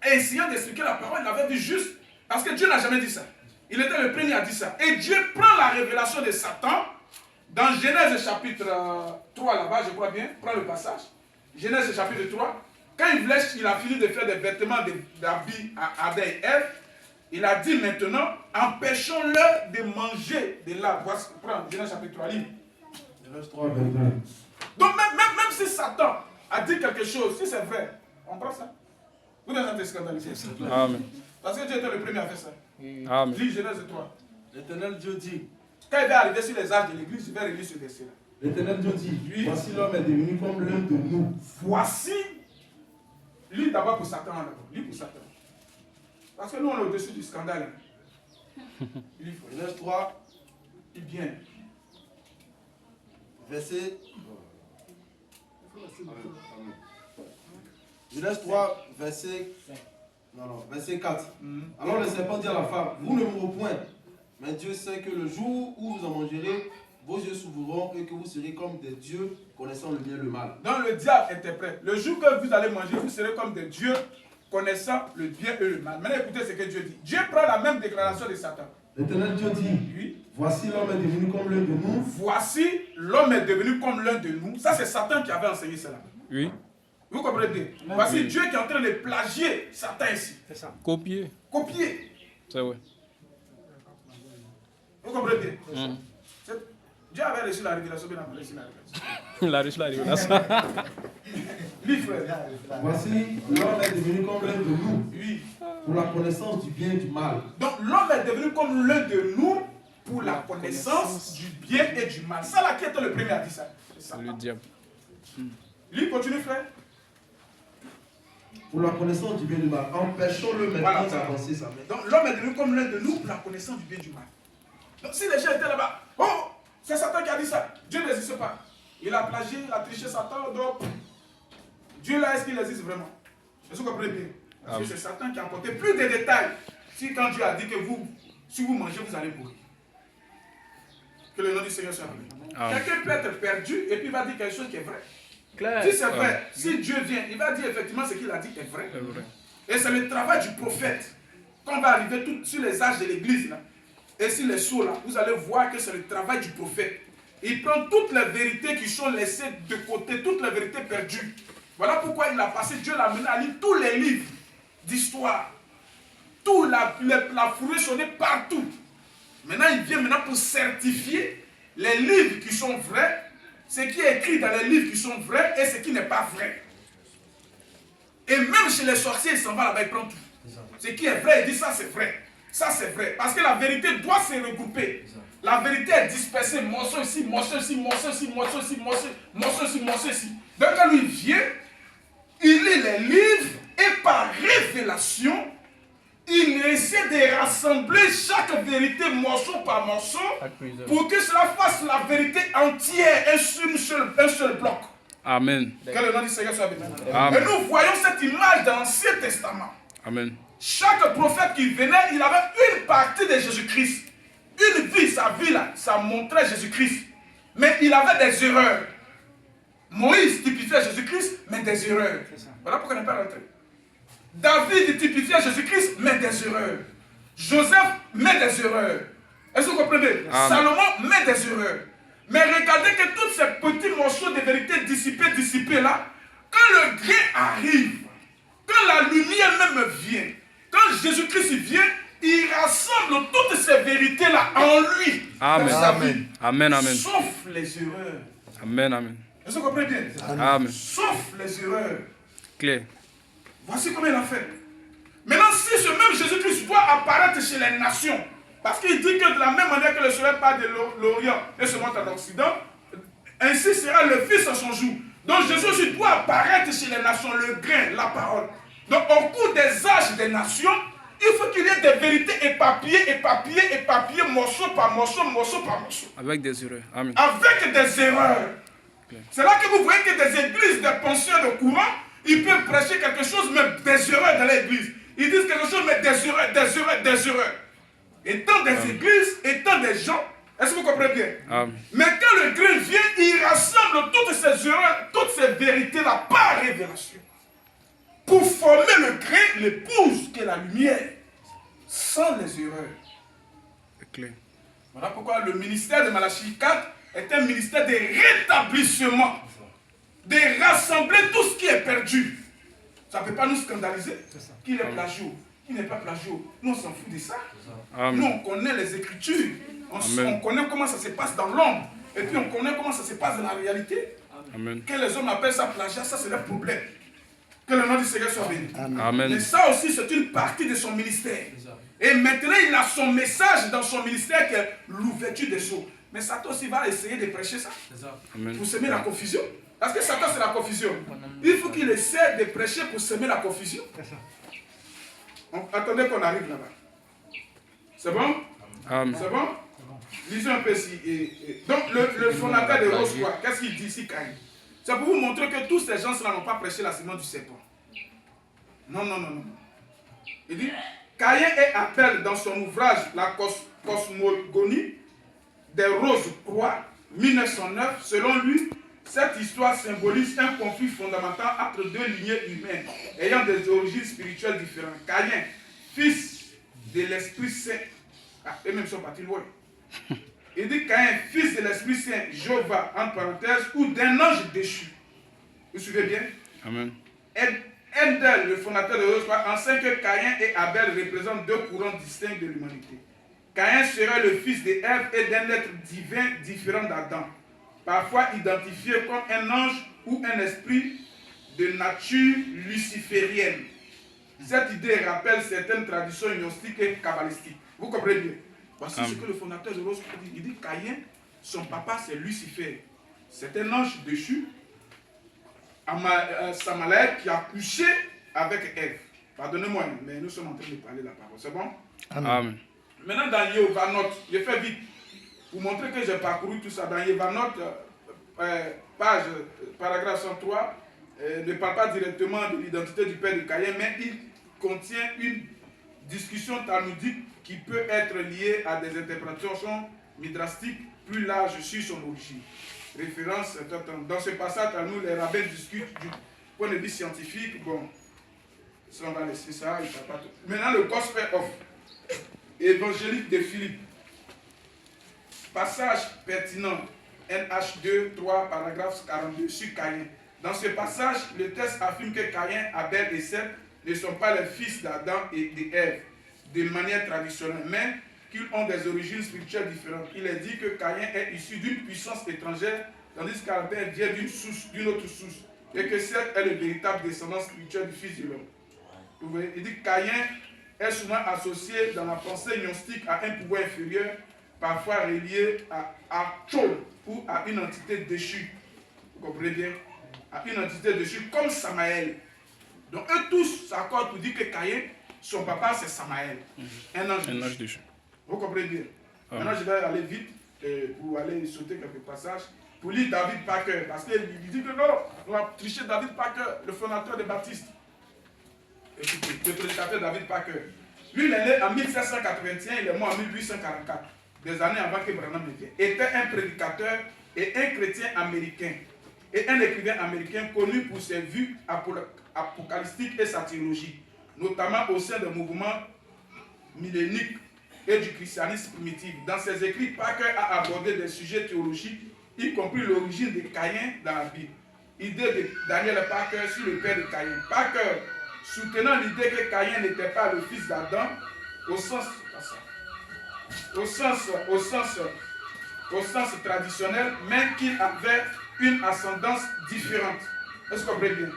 Et essayant d'expliquer la parole, il avait vu juste. Parce que Dieu n'a jamais dit ça. Il était le premier à dire ça. Et Dieu prend la révélation de Satan. Dans Genèse chapitre 3, là-bas, je crois bien, prends le passage. Genèse chapitre 3, quand il a fini de faire des vêtements d'habits à Adam et Ève, il a dit maintenant, empêchons-le de manger de là. Voici, prends Genèse chapitre 3, livre. Genèse 3, 22. Donc même si Satan a dit quelque chose, si c'est vrai, on prend ça. Vous n'êtes pas scandalisé. Amen. Parce que Dieu était le premier à faire ça. Amen. Lis Genèse 3. L'Éternel Dieu dit, quand il va arriver sur les âges de l'église, il va relire ce verset-là. l'Éternel Dieu dit, voici l'homme est devenu comme l'un de nous. Voici. Lis d'abord pour Satan. Lis pour Satan. Parce que nous, on est au-dessus du scandale. Genèse 3, lis bien. Verset. Genèse 3, verset. Verset 4. Alors le serpent dit à la femme, vous ne mourrez point. Mais Dieu sait que le jour où vous en mangerez, vos yeux s'ouvriront et que vous serez comme des dieux connaissant le bien et le mal. Donc le diable interprète. Le jour que vous allez manger, vous serez comme des dieux connaissant le bien et le mal. Maintenant écoutez ce que Dieu dit. Dieu prend la même déclaration de Satan. L'Éternel Dieu dit, oui. Voici l'homme est devenu comme l'un de nous. Voici l'homme est devenu comme l'un de nous. Ça c'est Satan qui avait enseigné cela. Oui. Vous comprenez bien? Voici oui. Dieu qui est en train de plagier Satan ici. C'est ça. Copier. Copier. C'est vrai. Vous comprenez bien? Dieu avait reçu la révélation, bien après reçu la révélation. Il a reçu la révélation. Lis, frère. Voici l'homme est devenu comme l'un de nous. Oui. Pour la connaissance du bien et du mal. Donc l'homme est devenu comme l'un de nous pour la connaissance du bien et du mal. Ça là qui était le premier à dire ça. C'est le diable. Lis, continue, frère. Pour la connaissance du bien et du mal. Empêchons-le maintenant d'avancer sa main. Donc l'homme est devenu comme l'un de nous pour la connaissance du bien et du mal. Donc si les gens étaient là-bas, oh, c'est Satan qui a dit ça. Dieu n'existe pas. Il a plagié, il a triché Satan, donc Dieu là, est-ce qu'il existe vraiment? Est-ce que vous comprenez bien? Parce que c'est Satan qui a apporté plus de détails. Si quand Dieu a dit que vous, si vous mangez, vous allez mourir. Que le nom du Seigneur soit béni. Quelqu'un peut être perdu et puis il va dire quelque chose qui est vrai. Claire. Si c'est vrai, si Dieu vient, il va dire effectivement ce qu'il a dit est vrai. Et c'est le travail du prophète. Quand on va arriver sur les âges de l'église, là, et sur les sceaux, là, vous allez voir que c'est le travail du prophète. Il prend toutes les vérités qui sont laissées de côté, toutes les vérités perdues. Voilà pourquoi il a passé, Dieu l'a mené à lire tous les livres d'histoire. Tout la fourrure sonnée partout. Maintenant, il vient pour certifier les livres qui sont vrais, ce qui est écrit dans les livres qui sont vrais et ce qui n'est pas vrai. Et même chez les sorciers, il s'en va là-bas, il prend tout. Ce qui est vrai, il dit ça c'est vrai. Ça c'est vrai. Parce que la vérité doit se regrouper. La vérité est dispersée, morceau ici, morceau ici, morceau ici, morceau ici, morceau ici, morceau ici. Donc quand lui vient, il lit les livres et par révélation, il essaie de rassembler chaque vérité morceau par morceau pour que cela fasse la vérité entière, un seul bloc. Amen. Que le nom du Seigneur soit béni. Amen. Et nous voyons cette image dans l'Ancien Testament. Amen. Chaque prophète qui venait, il avait une partie de Jésus-Christ. Une vie, sa vie là, ça montrait Jésus-Christ. Mais il avait des erreurs. Moïse typifiait Jésus-Christ, mais des erreurs. Voilà pourquoi on n'est pas rentré. David typifiait Jésus-Christ, mais des erreurs. Joseph met des erreurs. Est-ce que vous comprenez? Amen. Salomon met des erreurs. Mais regardez que tous ces petits morceaux de vérité dissipés là, quand le grain arrive, quand la lumière même vient, quand Jésus-Christ vient, il rassemble toutes ces vérités là en lui. Amen. Dans sa vie. Amen. Amen. Sauf les erreurs. Amen. Amen. Est-ce que vous comprenez bien? Amen. Sauf les erreurs. Clair. Voici comment il a fait. Maintenant, si ce même Jésus-Christ doit apparaître chez les nations, parce qu'il dit que de la même manière que le soleil part de l'Orient et se monte à l'Occident, ainsi sera le Fils en son jour. Donc Jésus aussi doit apparaître chez les nations, le grain, la parole. Donc au cours des âges des nations, il faut qu'il y ait des vérités éparpillées, morceau par morceau, morceau par morceau. Avec des erreurs. Amen. Avec des erreurs. C'est là que vous voyez que des églises, des penseurs de courant, ils peuvent prêcher quelque chose, mais des erreurs dans l'église. Ils disent quelque chose, mais des erreurs. Étant des églises, étant des gens, est-ce que vous comprenez bien? Amen. Mais quand le grain vient, il rassemble toutes ces erreurs, toutes ces vérités-là par révélation. Pour former le grain, l'épouse qui est la lumière, sans les erreurs. C'est clair. Voilà pourquoi le ministère de Malachie 4 est un ministère de rétablissement, de rassembler tout ce qui est perdu. Ça ne peut pas nous scandaliser. Qui est plagiaux, qui n'est pas plagiaux. Nous, on s'en fout de ça. Amen. Nous, on connaît les Écritures. On connaît comment ça se passe dans l'ombre. Et puis, on connaît comment ça se passe dans la réalité. Amen. Que les hommes appellent ça plagiat, ça, c'est leur problème. Que le nom du Seigneur soit béni. Amen. Mais ça aussi, c'est une partie de son ministère. Et maintenant, il a son message dans son ministère qui est l'ouverture des eaux. Mais Satan aussi va essayer de prêcher ça. Amen. Pour semer la confusion. Parce que Satan, c'est la confusion. Il faut qu'il essaie de prêcher pour semer la confusion. Attendez qu'on arrive là-bas. C'est bon? Amen. C'est bon? Lisez un peu ici. Donc, le fondateur de Rose, quoi, qu'est-ce qu'il dit ici, Caïn? C'est pour vous montrer que tous ces gens-là n'ont pas prêché la semence du serpent. Non. Il dit, Caïn et Abel, dans son ouvrage La cosmogonie des roses croix, 1909, selon lui, cette histoire symbolise un conflit fondamental entre deux lignées humaines ayant des origines spirituelles différentes. Caïn, fils de l'Esprit Saint, eux-mêmes sont partis loin. Il dit Caïn, fils de l'Esprit Saint, Jéhovah, entre parenthèses, ou d'un ange déchu. Vous suivez bien? Amen. Endel, le fondateur de l'Ospa, enseigne que Caïn et Abel représentent deux courants distincts de l'humanité. Caïn serait le fils d'Ève et d'un être divin différent d'Adam, parfois identifié comme un ange ou un esprit de nature luciférienne. Cette idée rappelle certaines traditions gnostiques et kabbalistiques. Vous comprenez bien? Voici ce que le fondateur de l'Ospa dit. Il dit Caïn, son papa c'est Lucifer. C'est un ange déchu, Samael qui a couché avec Ève. Pardonnez-moi, mais nous sommes en train de parler la parole. C'est bon? Amen. Maintenant, dans Yevanot, je fais vite pour montrer que j'ai parcouru tout ça. Dans Yevanot, paragraphe 103, ne parle pas directement de l'identité du père de Caïn, mais il contient une discussion talmudique qui peut être liée à des interprétations midrastiques plus larges sur son origine. Référence, dans ce passage, Talmud, les rabbins discutent du point de vue scientifique. Bon, Ça, on va laisser ça. Il va pas tout. Maintenant, le gospel of évangélique de Philippe. Passage pertinent. NH2, 3, paragraphe 42 sur Caïn. Dans ce passage, le texte affirme que Caïn, Abel et Seth ne sont pas les fils d'Adam et d'Ève de manière traditionnelle, mais qu'ils ont des origines spirituelles différentes. Il est dit que Caïn est issu d'une puissance étrangère, tandis qu'Abel vient d'une autre source, et que Seth est le véritable descendant spirituel du Fils de l'homme. Vous voyez, il dit que Caïn est souvent associé dans la pensée gnostique à un pouvoir inférieur, parfois relié à Tchol ou à une entité déchue. Vous comprenez bien? À une entité déchue comme Samaël. Donc eux tous s'accordent pour dire que Caïn, son papa c'est Samaël. Un ange déchu. Vous comprenez bien? Maintenant je vais aller vite pour aller sauter quelques passages. Pour lire David Parker. Parce qu'il dit que non, on va tricher David Parker, le fondateur des baptistes. Écoutez, le prédicateur David Parker. Lui il est né en 1781, il est mort en 1844. Des années avant que Branham ne vienne. Était un prédicateur et un chrétien américain. Et un écrivain américain connu pour ses vues apocalyptiques et sa théologie, notamment au sein des mouvements milléniques et du christianisme primitif. Dans ses écrits, Parker a abordé des sujets théologiques, y compris l'origine de Caïn dans la Bible. Idée de Daniel Parker sur le père de Caïn. Parker, soutenant l'idée que Caïn n'était pas le fils d'Adam, au sens traditionnel, mais qu'il avait une ascendance différente. Est-ce que vous comprenez bien?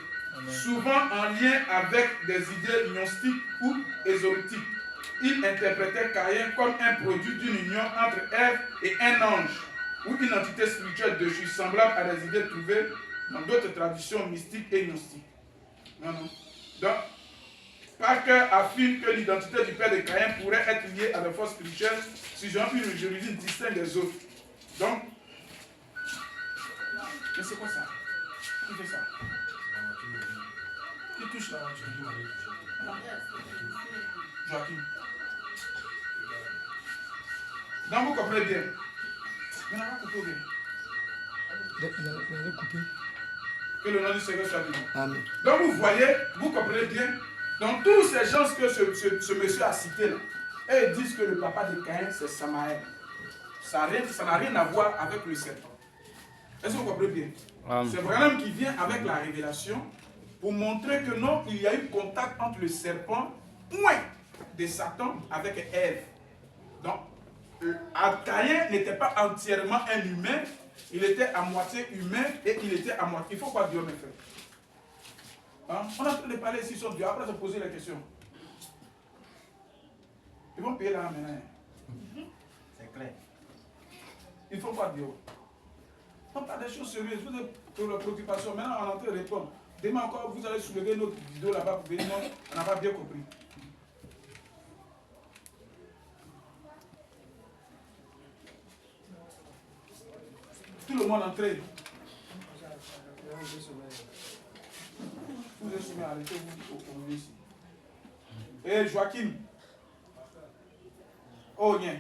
Souvent en lien avec des idées gnostiques ou ésotériques. Il interprétait Caïn comme un produit d'une union entre Ève et un ange, ou une entité spirituelle déchue, semblable à des idées trouvées dans d'autres traditions mystiques et gnostiques. Donc, Parker affirme que l'identité du père de Caïn pourrait être liée à des forces spirituelles suggérant une origine distincte des autres. Donc, mais c'est quoi ça? Qui fait ça? Qui touche la voiture? Joachim. Donc vous comprenez bien. Mais on va couper bien. Que le nom du Seigneur soit béni. Amen. Donc vous voyez, vous comprenez bien. Donc tous ces gens que ce monsieur a cités là, et ils disent que le papa de Caïn c'est Samaël. Ça n'a rien à voir avec le serpent. Est-ce que vous comprenez bien? C'est Branham qui vient avec la révélation pour montrer que non, il y a eu contact entre le serpent, point de Satan, avec Ève. Donc, Caïn n'était pas entièrement un humain, il était à moitié humain et il était à moitié. Il faut quoi Dieu me fait? Hein? On est en train de parler ici sur Dieu, après se poser la question. Ils vont payer là maintenant. C'est clair. Il faut quoi Dieu? On parle des choses sérieuses, vous êtes pour la préoccupation. Maintenant, on est en train de répondre. Demain encore, vous allez soulever notre vidéo là-bas pour venir. Non, on n'a pas bien compris. Tout le monde entré. Vous êtes soumis, arrêtez-vous au ici. Et Joachim. Oh, bien.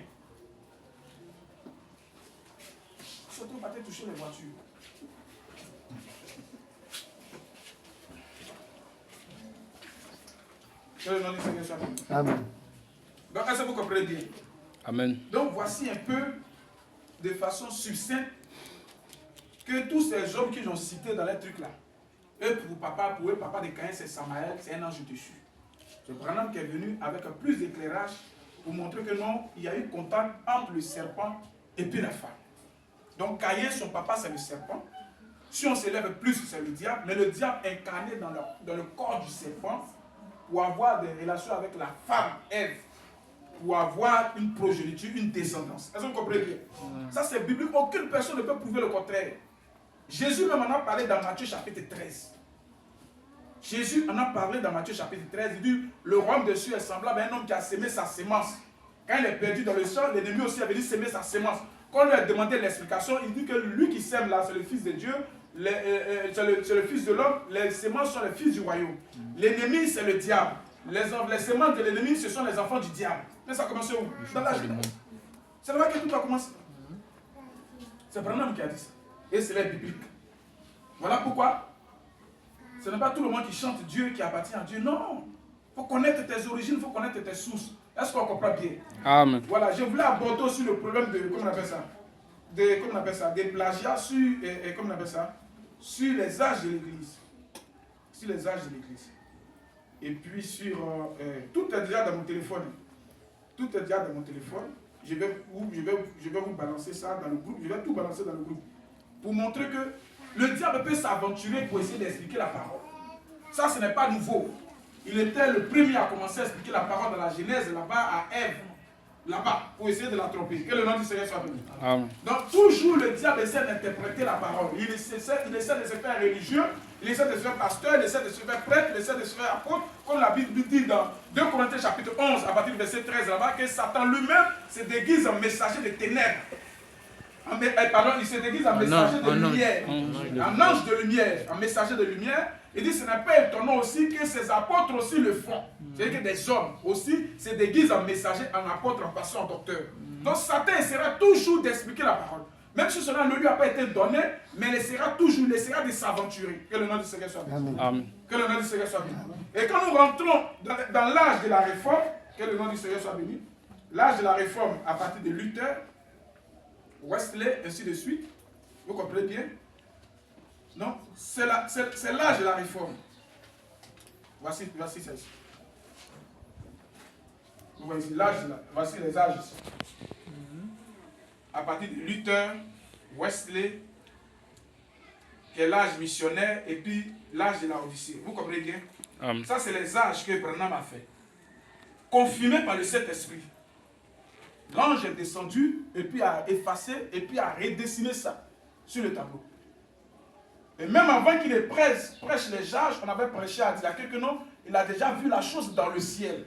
Surtout pas toucher les voitures. Que le nom du Seigneur soit béni. Amen. Donc, est-ce que vous comprenez bien? Amen. Donc, voici un peu, de façon succincte, que tous ces hommes qu'ils ont cités dans les trucs là, eux, pour eux, papa de Caïn, c'est Samaël, c'est un ange dessus. C'est Branham qui est venu avec plus d'éclairage pour montrer que non, il y a eu contact entre le serpent et puis la femme. Donc Caïn, son papa, c'est le serpent. Si on s'élève plus, c'est le diable. Mais le diable incarné dans le corps du serpent pour avoir des relations avec la femme, Ève, pour avoir une progéniture, une descendance. Est-ce que vous comprenez bien? Ça, c'est biblique. Aucune personne ne peut prouver le contraire. Jésus même en a parlé dans Matthieu chapitre 13. Jésus en a parlé dans Matthieu chapitre 13. Il dit, le royaume des cieux est semblable à un homme qui a semé sa semence. Quand il est perdu dans le champ, l'ennemi aussi avait dit semer sa semence. Quand on lui a demandé l'explication, il dit que lui qui sème là, c'est le Fils de Dieu, c'est le Fils de l'homme, les semences sont les fils du royaume. L'ennemi, c'est le diable. Les semences de l'ennemi, ce sont les enfants du diable. Mais ça a commencé où? Dans la Genèse. C'est là que tout a commencé. C'est Branham qui a dit ça. Et c'est la biblique. Voilà pourquoi ce n'est pas tout le monde qui chante Dieu qui appartient à Dieu. Non. faut connaître tes origines, il faut connaître tes sources. Est-ce qu'on comprend bien? Amen. Voilà, je voulais aborder aussi le problème de, comment on appelle ça, des plagiats sur, comment on appelle ça, sur les âges de l'Église. Sur les âges de l'Église. Et puis sur, tout est déjà dans mon téléphone. Tout est déjà dans mon téléphone. Je vais vous balancer ça dans le groupe. Je vais tout balancer dans le groupe. Pour montrer que le diable peut s'aventurer pour essayer d'expliquer la parole. Ça, ce n'est pas nouveau. Il était le premier à commencer à expliquer la parole dans la Genèse, là-bas à Ève. Là-bas, pour essayer de la tromper. Que le nom du Seigneur soit béni. Amen. Donc, toujours le diable essaie d'interpréter la parole. Il essaie de se faire religieux, il essaie de se faire pasteur, il essaie de se faire prêtre, il essaie de se faire apôtre. Comme la Bible dit dans 2 Corinthiens chapitre 11, à partir du verset 13 là-bas, que Satan lui-même se déguise en messager de ténèbres. Pardon, il se déguise en messager de lumière. En ange de lumière, en messager de lumière. Il dit ce n'est pas étonnant aussi que ces apôtres aussi le font. C'est-à-dire que des hommes aussi se déguisent en messager, en apôtre, en pasteur, en docteur. Donc Satan essaiera toujours d'expliquer la parole. Même si cela ne lui a pas été donné, mais il essaiera de s'aventurer. Que le nom du Seigneur soit béni. Amen. Que le nom du Seigneur soit béni. Et quand nous rentrons dans l'âge de la réforme, que le nom du Seigneur soit béni, l'âge de la réforme à partir de Luther, Wesley, ainsi de suite, vous comprenez bien? Non, c'est l'âge de la réforme. Voici celle-ci. Vous voyez ici, voici les âges ici. À partir de Luther, Wesley, qui est l'âge missionnaire, et puis l'âge de la Odyssée. Vous comprenez bien? Amen. Ça, c'est les âges que Branham a fait. Confirmé par le Saint-Esprit. L'ange est descendu, et puis a effacé, et puis a redessiné ça sur le tableau. Et même avant qu'il prêche les âges, on avait prêché à Diaké que non, il a déjà vu la chose dans le ciel.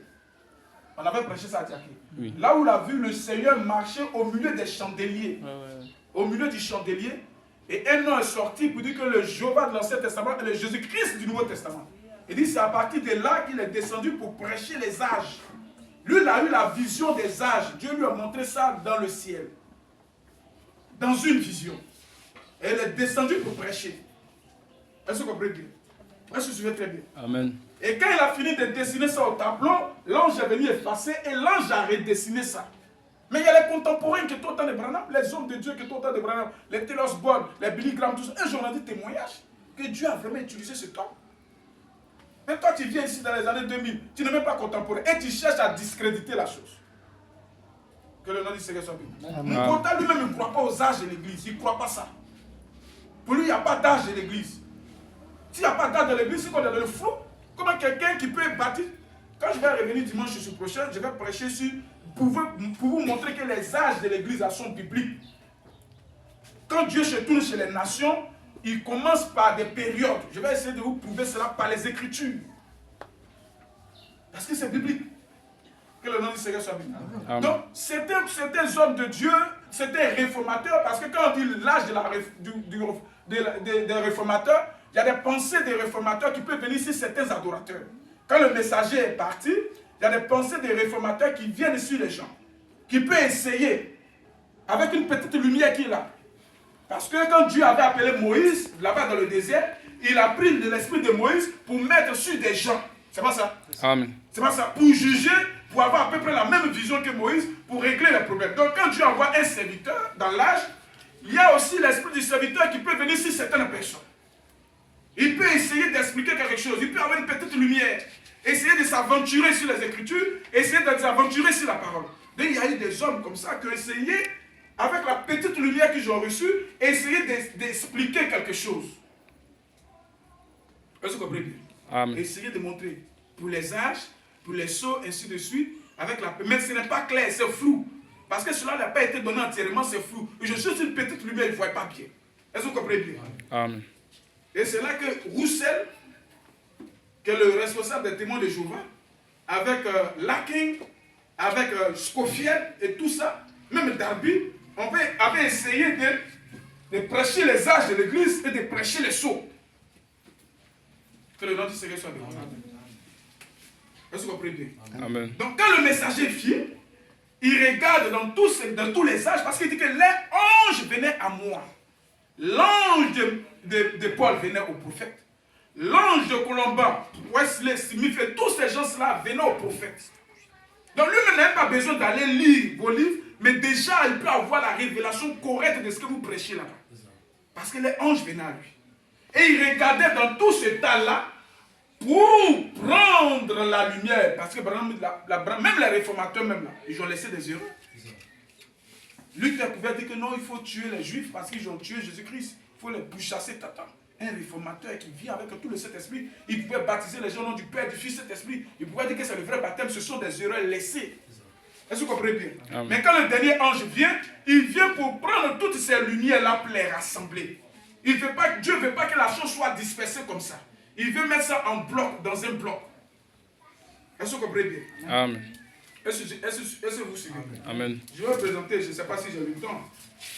On avait prêché ça à Diaké. Oui. Là où il a vu le Seigneur marcher au milieu des chandeliers. Au milieu du chandelier. Et un nom est sorti pour dire que le Jéhovah de l'Ancien Testament est le Jésus-Christ du Nouveau Testament. Il dit c'est à partir de là qu'il est descendu pour prêcher les âges. Lui, il a eu la vision des âges. Dieu lui a montré ça dans le ciel. Dans une vision. Et il est descendu pour prêcher. Est-ce que vous comprenez bien? Est-ce que vous suivez très bien? Amen. Et quand il a fini de dessiner ça au tableau, l'ange est venu effacer et l'ange a redessiné ça. Mais il y a les contemporains qui étaient au temps de Branham, les hommes de Dieu qui étaient au temps de Branham, les Taylor Swift, les Billy Graham, tout ça. Un jour on a dit témoignage que Dieu a vraiment utilisé ce temps. Mais toi tu viens ici dans les années 2000, tu n'es même pas contemporain et tu cherches à discréditer la chose. Que le nom du Seigneur soit béni. Pourtant lui-même ne croit pas aux âges de l'église, il ne croit pas ça. Pour lui il n'y a pas d'âge de l'église. S'il n'y a pas d'âge de l'église, c'est qu'on est dans le flou. Comment quelqu'un qui peut bâtir. Quand je vais revenir dimanche prochain, je vais prêcher sur pour vous montrer que les âges de l'église sont bibliques. Quand Dieu se tourne chez les nations, il commence par des périodes. Je vais essayer de vous prouver cela par les Écritures. Parce que c'est biblique. Que le nom du Seigneur soit béni. Donc, c'était hommes de Dieu, c'était réformateurs, parce que quand on dit l'âge des réformateurs, il y a des pensées des réformateurs qui peuvent venir sur certains adorateurs. Quand le messager est parti, il y a des pensées des réformateurs qui viennent sur les gens, qui peuvent essayer, avec une petite lumière qu'il a. Parce que quand Dieu avait appelé Moïse, là-bas dans le désert, il a pris de l'esprit de Moïse pour mettre sur des gens. C'est pas ça? Amen. C'est pas ça. Pour juger, pour avoir à peu près la même vision que Moïse, pour régler les problèmes. Donc quand Dieu envoie un serviteur dans l'âge, il y a aussi l'esprit du serviteur qui peut venir sur certaines personnes. Il peut essayer d'expliquer quelque chose, il peut avoir une petite lumière, essayer de s'aventurer sur les Écritures, essayer de s'aventurer sur la parole. Donc il y a eu des hommes comme ça qui ont essayé, avec la petite lumière qu'ils ont reçue, essayer d'expliquer quelque chose. Est-ce que vous comprenez bien? Amen. Essayer de montrer pour les âges, pour les sceaux, ainsi de suite, avec la... Mais ce n'est pas clair, c'est flou. Parce que cela n'a pas été donné entièrement, c'est flou. Je suis une petite lumière, il ne voit pas bien. Est-ce que vous comprenez bien? Amen. Et c'est là que Roussel, qui est le responsable des témoins de Jéhovah, avec Larkin, avec Scofield et tout ça, même Darby, avait essayé de prêcher les âges de l'église et de prêcher les sceaux. Que le nom du Seigneur soit béni. Est-ce que vous comprenez bien? Amen. Donc quand le messager vient, il regarde dans tous les âges parce qu'il dit que les anges venaient à moi. L'ange de Paul venait au prophète. l'ange de Colomba, Wesley Smith et tous ces gens-là venaient au prophète. Donc lui-même n'a pas besoin d'aller lire vos livres, mais déjà il peut avoir la révélation correcte de ce que vous prêchez là-bas. Parce que les anges venaient à lui. Et il regardait dans tout ce tas-là pour prendre la lumière. Parce que même les réformateurs, même là, ils ont laissé des erreurs. Luther pouvait dire que non, il faut tuer les juifs parce qu'ils ont tué Jésus-Christ. Il faut les pourchasser, tata. Un réformateur qui vit avec tout le Saint-Esprit, il pouvait baptiser les gens au nom du Père, du Fils, Saint-Esprit. Il pouvait dire que c'est le vrai baptême. Ce sont des erreurs laissées. Est-ce que vous comprenez bien? Amen. Mais quand le dernier ange vient, il vient pour prendre toutes ces lumières-là pour les rassembler. Dieu ne veut pas que la chose soit dispersée comme ça. Il veut mettre ça en bloc, dans un bloc. Est-ce que vous comprenez bien? Amen. Est-ce que vous suivez? Amen. Je vais vous présenter, je ne sais pas si j'ai le temps,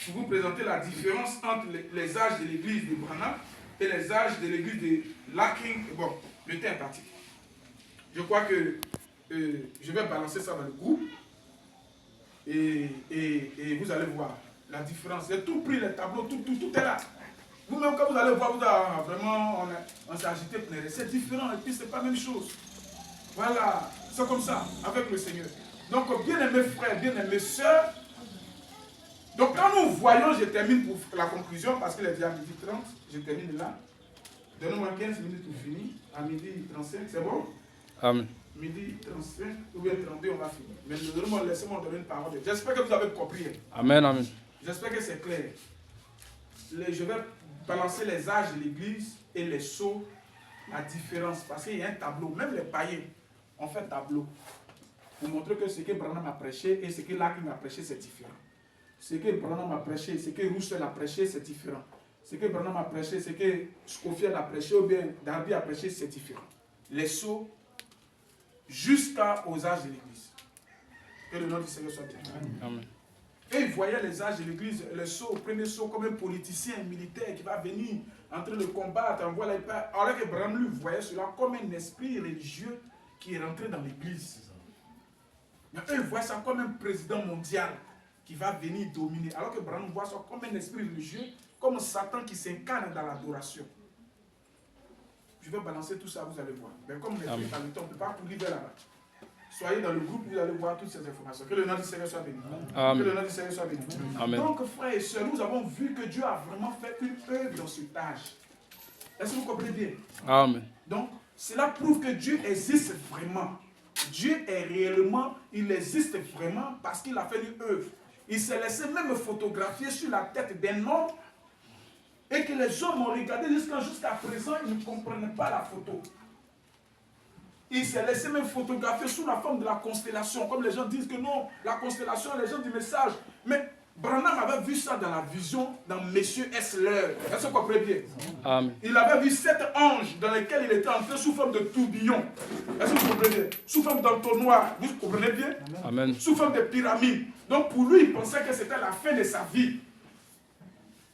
pour vous présenter la différence entre les âges de l'église de Branham et les âges de l'église de Larkin. Bon, le temps est parti. Je crois que je vais balancer ça dans le groupe et vous allez voir la différence. J'ai tout pris, les tableaux, tout est là. Vous-même, quand vous allez voir, on s'est agité pour les c'est différent et puis ce n'est pas la même chose. Voilà, c'est comme ça, avec le Seigneur. Donc, bien-aimés frères, bien-aimés sœurs, donc quand nous voyons, je termine pour la conclusion, parce qu'il est déjà à 12h30, je termine là. Donnez-moi 15 minutes pour finir, à 12h35, c'est bon? Amen. 12h35 ou bien 32, on va finir. Mais laissez-moi donner une parole. J'espère que vous avez compris. Amen, amen. J'espère que c'est clair. Je vais balancer les âges de l'église et les sceaux, la différence, parce qu'il y a un tableau, même les païens ont fait un tableau pour montrer que ce que Branham a prêché et ce que Larkin a prêché, c'est différent. Ce que Branham a prêché, ce que Russell a prêché, c'est différent. Ce que Branham a prêché, ce que Scofield a prêché ou bien Darby a prêché, c'est différent. Les sceaux jusqu'aux âges de l'église. Que le nom du Seigneur soit bien. Amen. Et ils voyaient les âges de l'église, le sceau, premier sceau comme un politicien, un militaire qui va venir en train de combattre, envoie les pères. Alors que Branham lui voyait cela comme un esprit religieux qui est rentré dans l'église. Mais eux voient ça comme un président mondial qui va venir dominer. Alors que Branham voit ça comme un esprit religieux, comme Satan qui s'incarne dans l'adoration. Je vais balancer tout ça, vous allez voir. Mais comme on est pris par le temps, on ne peut pas courir vers là-bas. Soyez dans le groupe, vous allez voir toutes ces informations. Que le nom du Seigneur soit béni. Amen. Que le nom du Seigneur soit béni. Amen. Donc, frères et sœurs, nous avons vu que Dieu a vraiment fait une œuvre dans cet âge. Est-ce que vous comprenez bien? Amen. Donc, cela prouve que Dieu existe vraiment. Dieu est réellement, il existe vraiment parce qu'il a fait une œuvre. Il s'est laissé même photographier sur la tête d'un homme et que les hommes ont regardé jusqu'à présent, ils ne comprennent pas la photo. Il s'est laissé même photographier sous la forme de la constellation. Comme les gens disent que non, la constellation, les gens du message. Mais Branham avait vu ça dans la vision, dans Messieurs Esler. Est-ce que vous comprenez bien? Amen. Il avait vu 7 anges dans lesquels il était entré sous forme de tourbillon. Est-ce que vous comprenez bien? Sous forme d'entonnoir. Vous comprenez bien? Amen. Sous forme de pyramide. Donc pour lui, il pensait que c'était la fin de sa vie.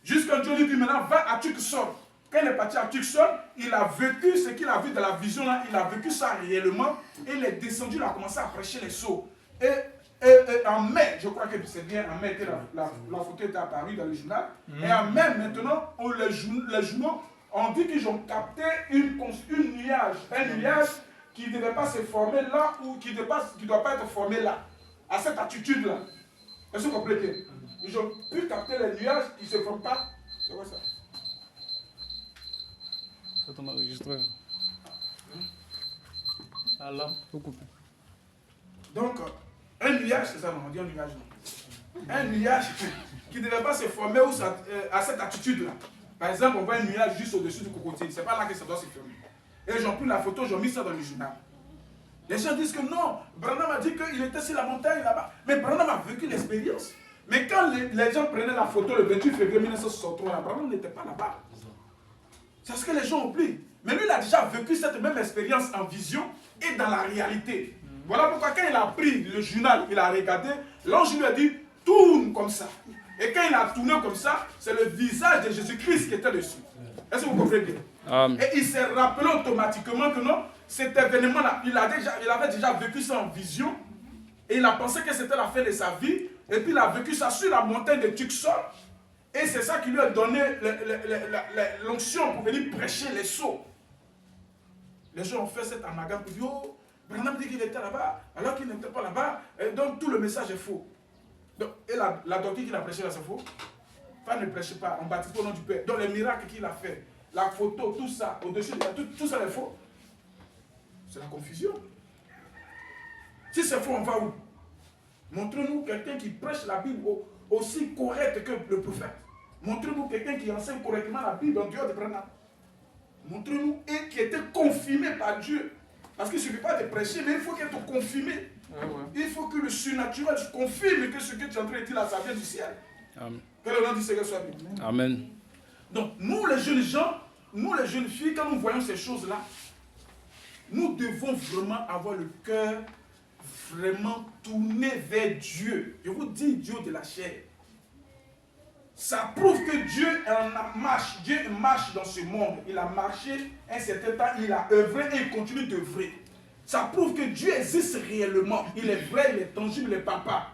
Jusqu'à Dieu lui dit maintenant, va à Tucson. Quand il est parti à Tucson, il a vécu ce qu'il a vu dans la vision là, il a vécu ça réellement, et il est descendu, il a commencé à prêcher les sceaux. Et en mai, je crois que c'est bien, en mai, la photo était apparue dans le journal, et en mai maintenant, les journaux ont dit qu'ils ont capté un nuage qui ne devait pas se former là, ou qui ne doit pas être formé là, à cette attitude-là. Est-ce que vous comprenez bien? Ils ont pu capter les nuages qui ne se forment pas. C'est quoi ça? Ça t'en enregistré. Alors, faut couper. Donc, un nuage, c'est ça, non, on dit un nuage, non. Un nuage qui ne devait pas se former à cette attitude-là. Par exemple, on voit un nuage juste au-dessus du cocotier. C'est pas là que ça doit se former. Et ils ont pris la photo, ils ont mis ça dans le journal. Les gens disent que non, Branham a dit qu'il était sur la montagne là-bas. Mais Branham a vécu l'expérience. Mais quand les gens prenaient la photo le 28 février 1963, Branham n'était pas là-bas. C'est ce que les gens oublient. Mais lui, il a déjà vécu cette même expérience en vision et dans la réalité. Voilà pourquoi quand il a pris le journal, il a regardé, l'ange lui a dit, tourne comme ça. Et quand il a tourné comme ça, c'est le visage de Jésus-Christ qui était dessus. Est-ce que vous comprenez bien? Amen. Et il s'est rappelé automatiquement que non, cet événement-là, il avait déjà vécu ça en vision. Et il a pensé que c'était la fin de sa vie. Et puis il a vécu ça sur la montagne de Tucson. Et c'est ça qui lui a donné l'onction pour venir prêcher les sceaux. Les gens ont fait cet amalgame pour dire, oh, Branham dit qu'il était là-bas, alors qu'il n'était pas là-bas, et donc tout le message est faux. Donc, et la doctrine qu'il a prêchée là, c'est faux. Enfin, ne prêchez pas, on baptise au nom du Père. Donc les miracles qu'il a fait, la photo, tout ça, au-dessus de tout ça est faux. C'est la confusion. Si c'est faux, on va où? Montre-nous quelqu'un qui prêche la Bible aussi correct que le prophète. Montre-nous quelqu'un qui enseigne correctement la Bible en dehors de Branham. Montre-nous et qui était confirmé par Dieu. Parce qu'il ne suffit pas de prêcher, mais il faut qu'il soit confirmé. Il faut que le surnaturel confirme que ce que tu es en train de dire là, ça vient du ciel. Amen. Que le nom du Seigneur soit béni. Amen. Donc, nous les jeunes gens, nous les jeunes filles, quand nous voyons ces choses-là, nous devons vraiment avoir le cœur vraiment tourné vers Dieu. Je vous dis Dieu de la chair. Ça prouve que Dieu marche. Dieu marche dans ce monde. Il a marché un certain temps, il a œuvré et il continue d'œuvrer. Ça prouve que Dieu existe réellement. Il est vrai, il est tangible, il est papa.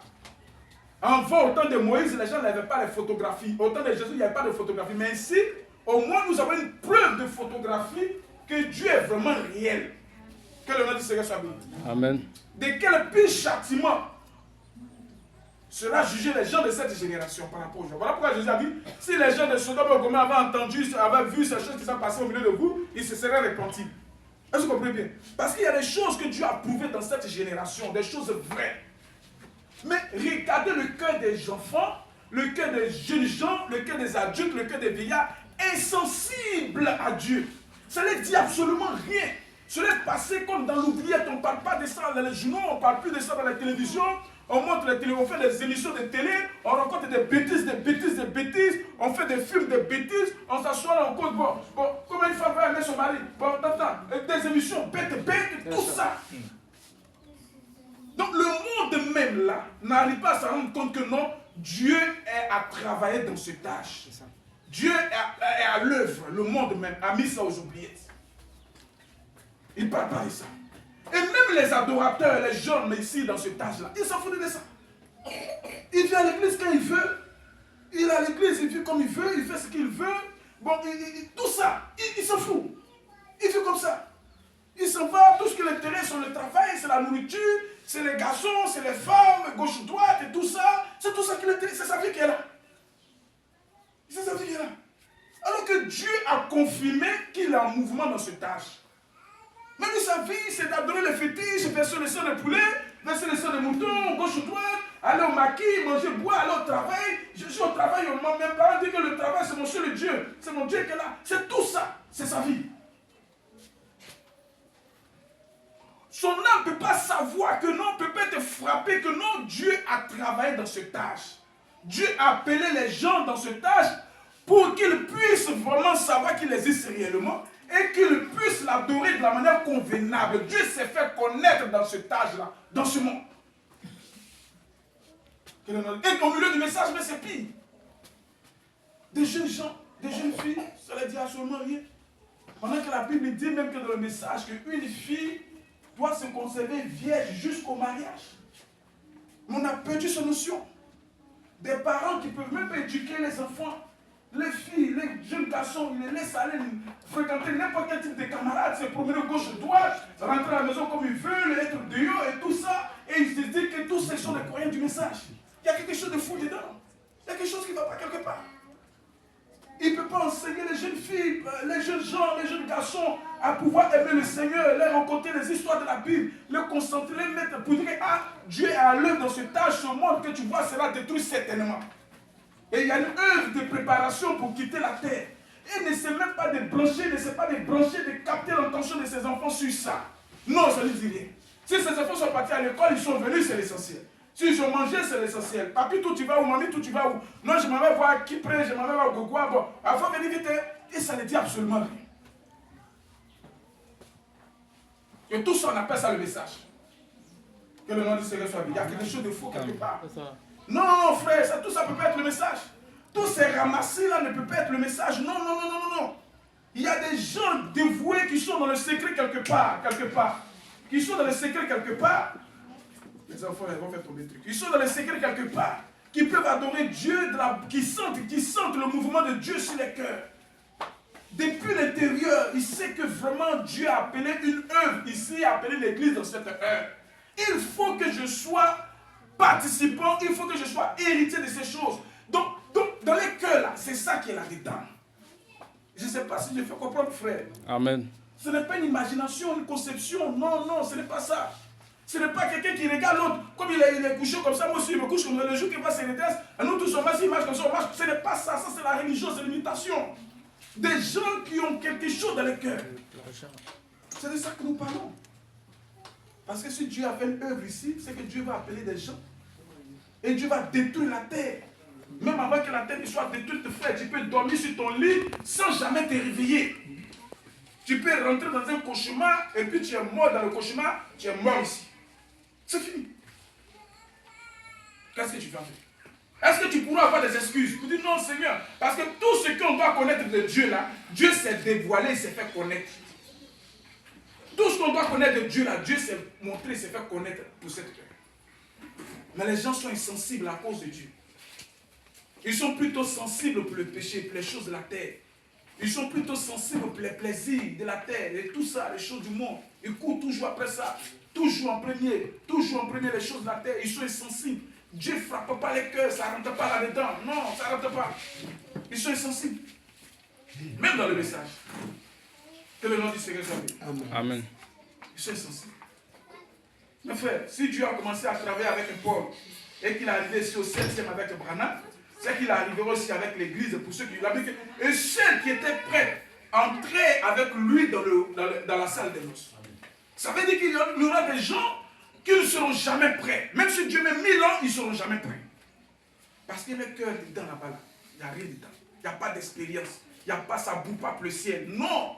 Avant, au temps de Moïse, les gens n'avaient pas les photographies. Au temps de Jésus, il n'y avait pas de photographie. Mais ici, au moins, nous avons une preuve de photographie que Dieu est vraiment réel. Que le nom du Seigneur soit béni. Amen. De quel pire châtiment sera jugé les gens de cette génération par rapport aux gens. Voilà pourquoi Jésus a dit, si les gens de Sodome et Gomorrhe avaient entendu, avaient vu ces choses qui sont passées au milieu de vous, ils se seraient repentis. Est-ce que vous comprenez bien? Parce qu'il y a des choses que Dieu a prouvées dans cette génération, des choses vraies. Mais regardez le cœur des enfants, le cœur des jeunes gens, le cœur des adultes, le cœur des vieillards, insensibles à Dieu. Ça ne dit absolument rien. Cela est passé comme dans l'oubliette. On ne parle pas de ça dans les journaux, on ne parle plus de ça dans la télévision. On montre la télé, on fait des émissions de télé, on rencontre des bêtises, on fait des films de bêtises, on s'assoit là, on compte, bon, comment une femme va aimer son mari, bon, des émissions bêtes, tout ça. Donc le monde même là n'arrive pas à se rendre compte que non, Dieu est à travailler dans cette tâche. Dieu est à l'œuvre, le monde même a mis ça aux oubliettes. Il ne parle pas de ça. Et même les adorateurs, les jeunes ici dans cet âge-là, ils s'en foutent de ça. Il vient à l'église quand il veut. Il est à l'église, il vit comme il veut, il fait ce qu'il veut. Bon, tout ça, il s'en fout. Il fait comme ça. Il s'en va, tout ce qui l'intéresse, c'est le travail, c'est la nourriture, c'est les garçons, c'est les femmes, gauche-droite et tout ça. C'est tout ça qui l'intéresse, c'est sa vie qui est là. C'est sa vie qui est là. Alors que Dieu a confirmé qu'il est en mouvement dans cette tâche. Même sa vie, c'est d'adorer les fétiches, verser le sang de poulet, verser le sang de mouton, gauche ou droite, aller au maquis, manger, boire, aller au travail. Je suis au travail, mes parents disent que le travail, c'est mon seul Dieu. C'est mon Dieu qui est là. C'est tout ça. C'est sa vie. Son âme ne peut pas savoir que non, peut pas te frapper que non, Dieu a travaillé dans cette tâche. Dieu a appelé les gens dans cette tâche pour qu'ils puissent vraiment savoir qu'il existe réellement. Et qu'ils puissent l'adorer de la manière convenable. Dieu s'est fait connaître dans cet âge-là, dans ce monde. Et au milieu du message, mais c'est pire. Des jeunes gens, des jeunes filles, ça ne dit absolument rien. Pendant que la Bible dit même que dans le message, qu'une fille doit se conserver vierge jusqu'au mariage. Mais on a perdu cette notion. Des parents qui ne peuvent même pas éduquer les enfants. Les filles, les jeunes garçons, ils les laissent aller fréquenter n'importe quel type de camarades, se promener gauche-droite, rentrer à la maison comme ils veulent, être dehors et tout ça. Et ils se disent que tous ces sont les croyants du message. Il y a quelque chose de fou dedans. Il y a quelque chose qui ne va pas quelque part. Il ne peut pas enseigner les jeunes filles, les jeunes gens, les jeunes garçons à pouvoir aimer le Seigneur, leur raconter les histoires de la Bible, leur concentrer, les mettre pour dire que Dieu est à l'œuvre dans ce tâche, ce monde que tu vois sera détruit certainement. Et il y a une œuvre de préparation pour quitter la terre. Et ne sait même pas de brancher, ne sait pas de brancher, de capter l'attention de ses enfants sur ça. Non, ça ne dit rien. Si ses enfants sont partis à l'école, ils sont venus, c'est l'essentiel. S'ils ont mangé, c'est l'essentiel. Papi, tout tu vas où? Mamie, tout tu vas où? Non, je m'en vais voir qui prend, je m'en vais voir Gogoua. Bon, il faut venir vite. Et ça ne dit absolument rien. Et tout ça, on appelle ça le message. Que le nom du Seigneur soit béni. Il y a quelque chose de faux quelque part. Non, frère, ça, tout ça ne peut pas être le message. Tous ces ramassés-là ne peuvent pas être le message. Non, non, non, non, non. Il y a des gens dévoués qui sont dans le secret quelque part. Qui sont dans le secret quelque part. Les enfants, ils vont faire tomber le truc. Ils sont dans le secret quelque part. Qui peuvent adorer Dieu, qui sentent le mouvement de Dieu sur les cœurs. Depuis l'intérieur, ils savent que vraiment Dieu a appelé une œuvre ici, a appelé l'église dans cette œuvre, il faut que je sois participant, il faut que je sois héritier de ces choses. Donc dans les cœurs là, c'est ça qui est là-dedans. Je ne sais pas si je fais comprendre, frère. Amen. Ce n'est pas une imagination, une conception. Non, non, ce n'est pas ça. Ce n'est pas quelqu'un qui regarde l'autre. Comme il est couché comme ça, moi aussi je me couche comme ça. Le jour qu'il voit ses détestes, nous tous on va s'y marche comme ça, on marche. Ce n'est pas ça. Ça c'est la religion, c'est l'imitation. Des gens qui ont quelque chose dans le cœur. C'est de ça que nous parlons. Parce que si Dieu a fait une œuvre ici, c'est que Dieu va appeler des gens. Et Dieu va détruire la terre. Même avant que la terre soit détruite, frère, tu peux dormir sur ton lit sans jamais te réveiller. Tu peux rentrer dans un cauchemar et puis tu es mort dans le cauchemar, tu es mort ici. C'est fini. Qu'est-ce que tu vas faire? Est-ce que tu pourras avoir des excuses pour dire non, Seigneur? Parce que tout ce qu'on doit connaître de Dieu là, Dieu s'est dévoilé, il s'est fait connaître. Tout ce qu'on doit connaître de Dieu là, Dieu s'est montré, il s'est fait connaître pour cette terre. Mais les gens sont insensibles à cause de Dieu. Ils sont plutôt sensibles pour le péché, pour les choses de la terre. Ils sont plutôt sensibles pour les plaisirs de la terre et tout ça, les choses du monde. Ils courent toujours après ça, toujours en premier les choses de la terre. Ils sont insensibles. Dieu ne frappe pas les cœurs, ça ne rentre pas là-dedans. Non, ça ne rentre pas. Ils sont insensibles. Même dans le message. Que le nom du Seigneur soit béni. Amen. Amen. Ils sont insensibles. Mes frères, si Dieu a commencé à travailler avec un Paul et qu'il est arrivé ici au 7e avec Branham, c'est qu'il arrivera aussi avec l'église pour ceux qui l'habitent. Et ceux qui étaient prêts entraient avec lui dans la salle des noces. Ça veut dire qu'il y aura des gens qui ne seront jamais prêts. Même si Dieu met 1000 ans, ils ne seront jamais prêts. Parce que le cœur dedans là-bas, là, il n'y a rien dedans. Il n'y a pas d'expérience. Il n'y a pas, ça ne boue pas pour le ciel. Non.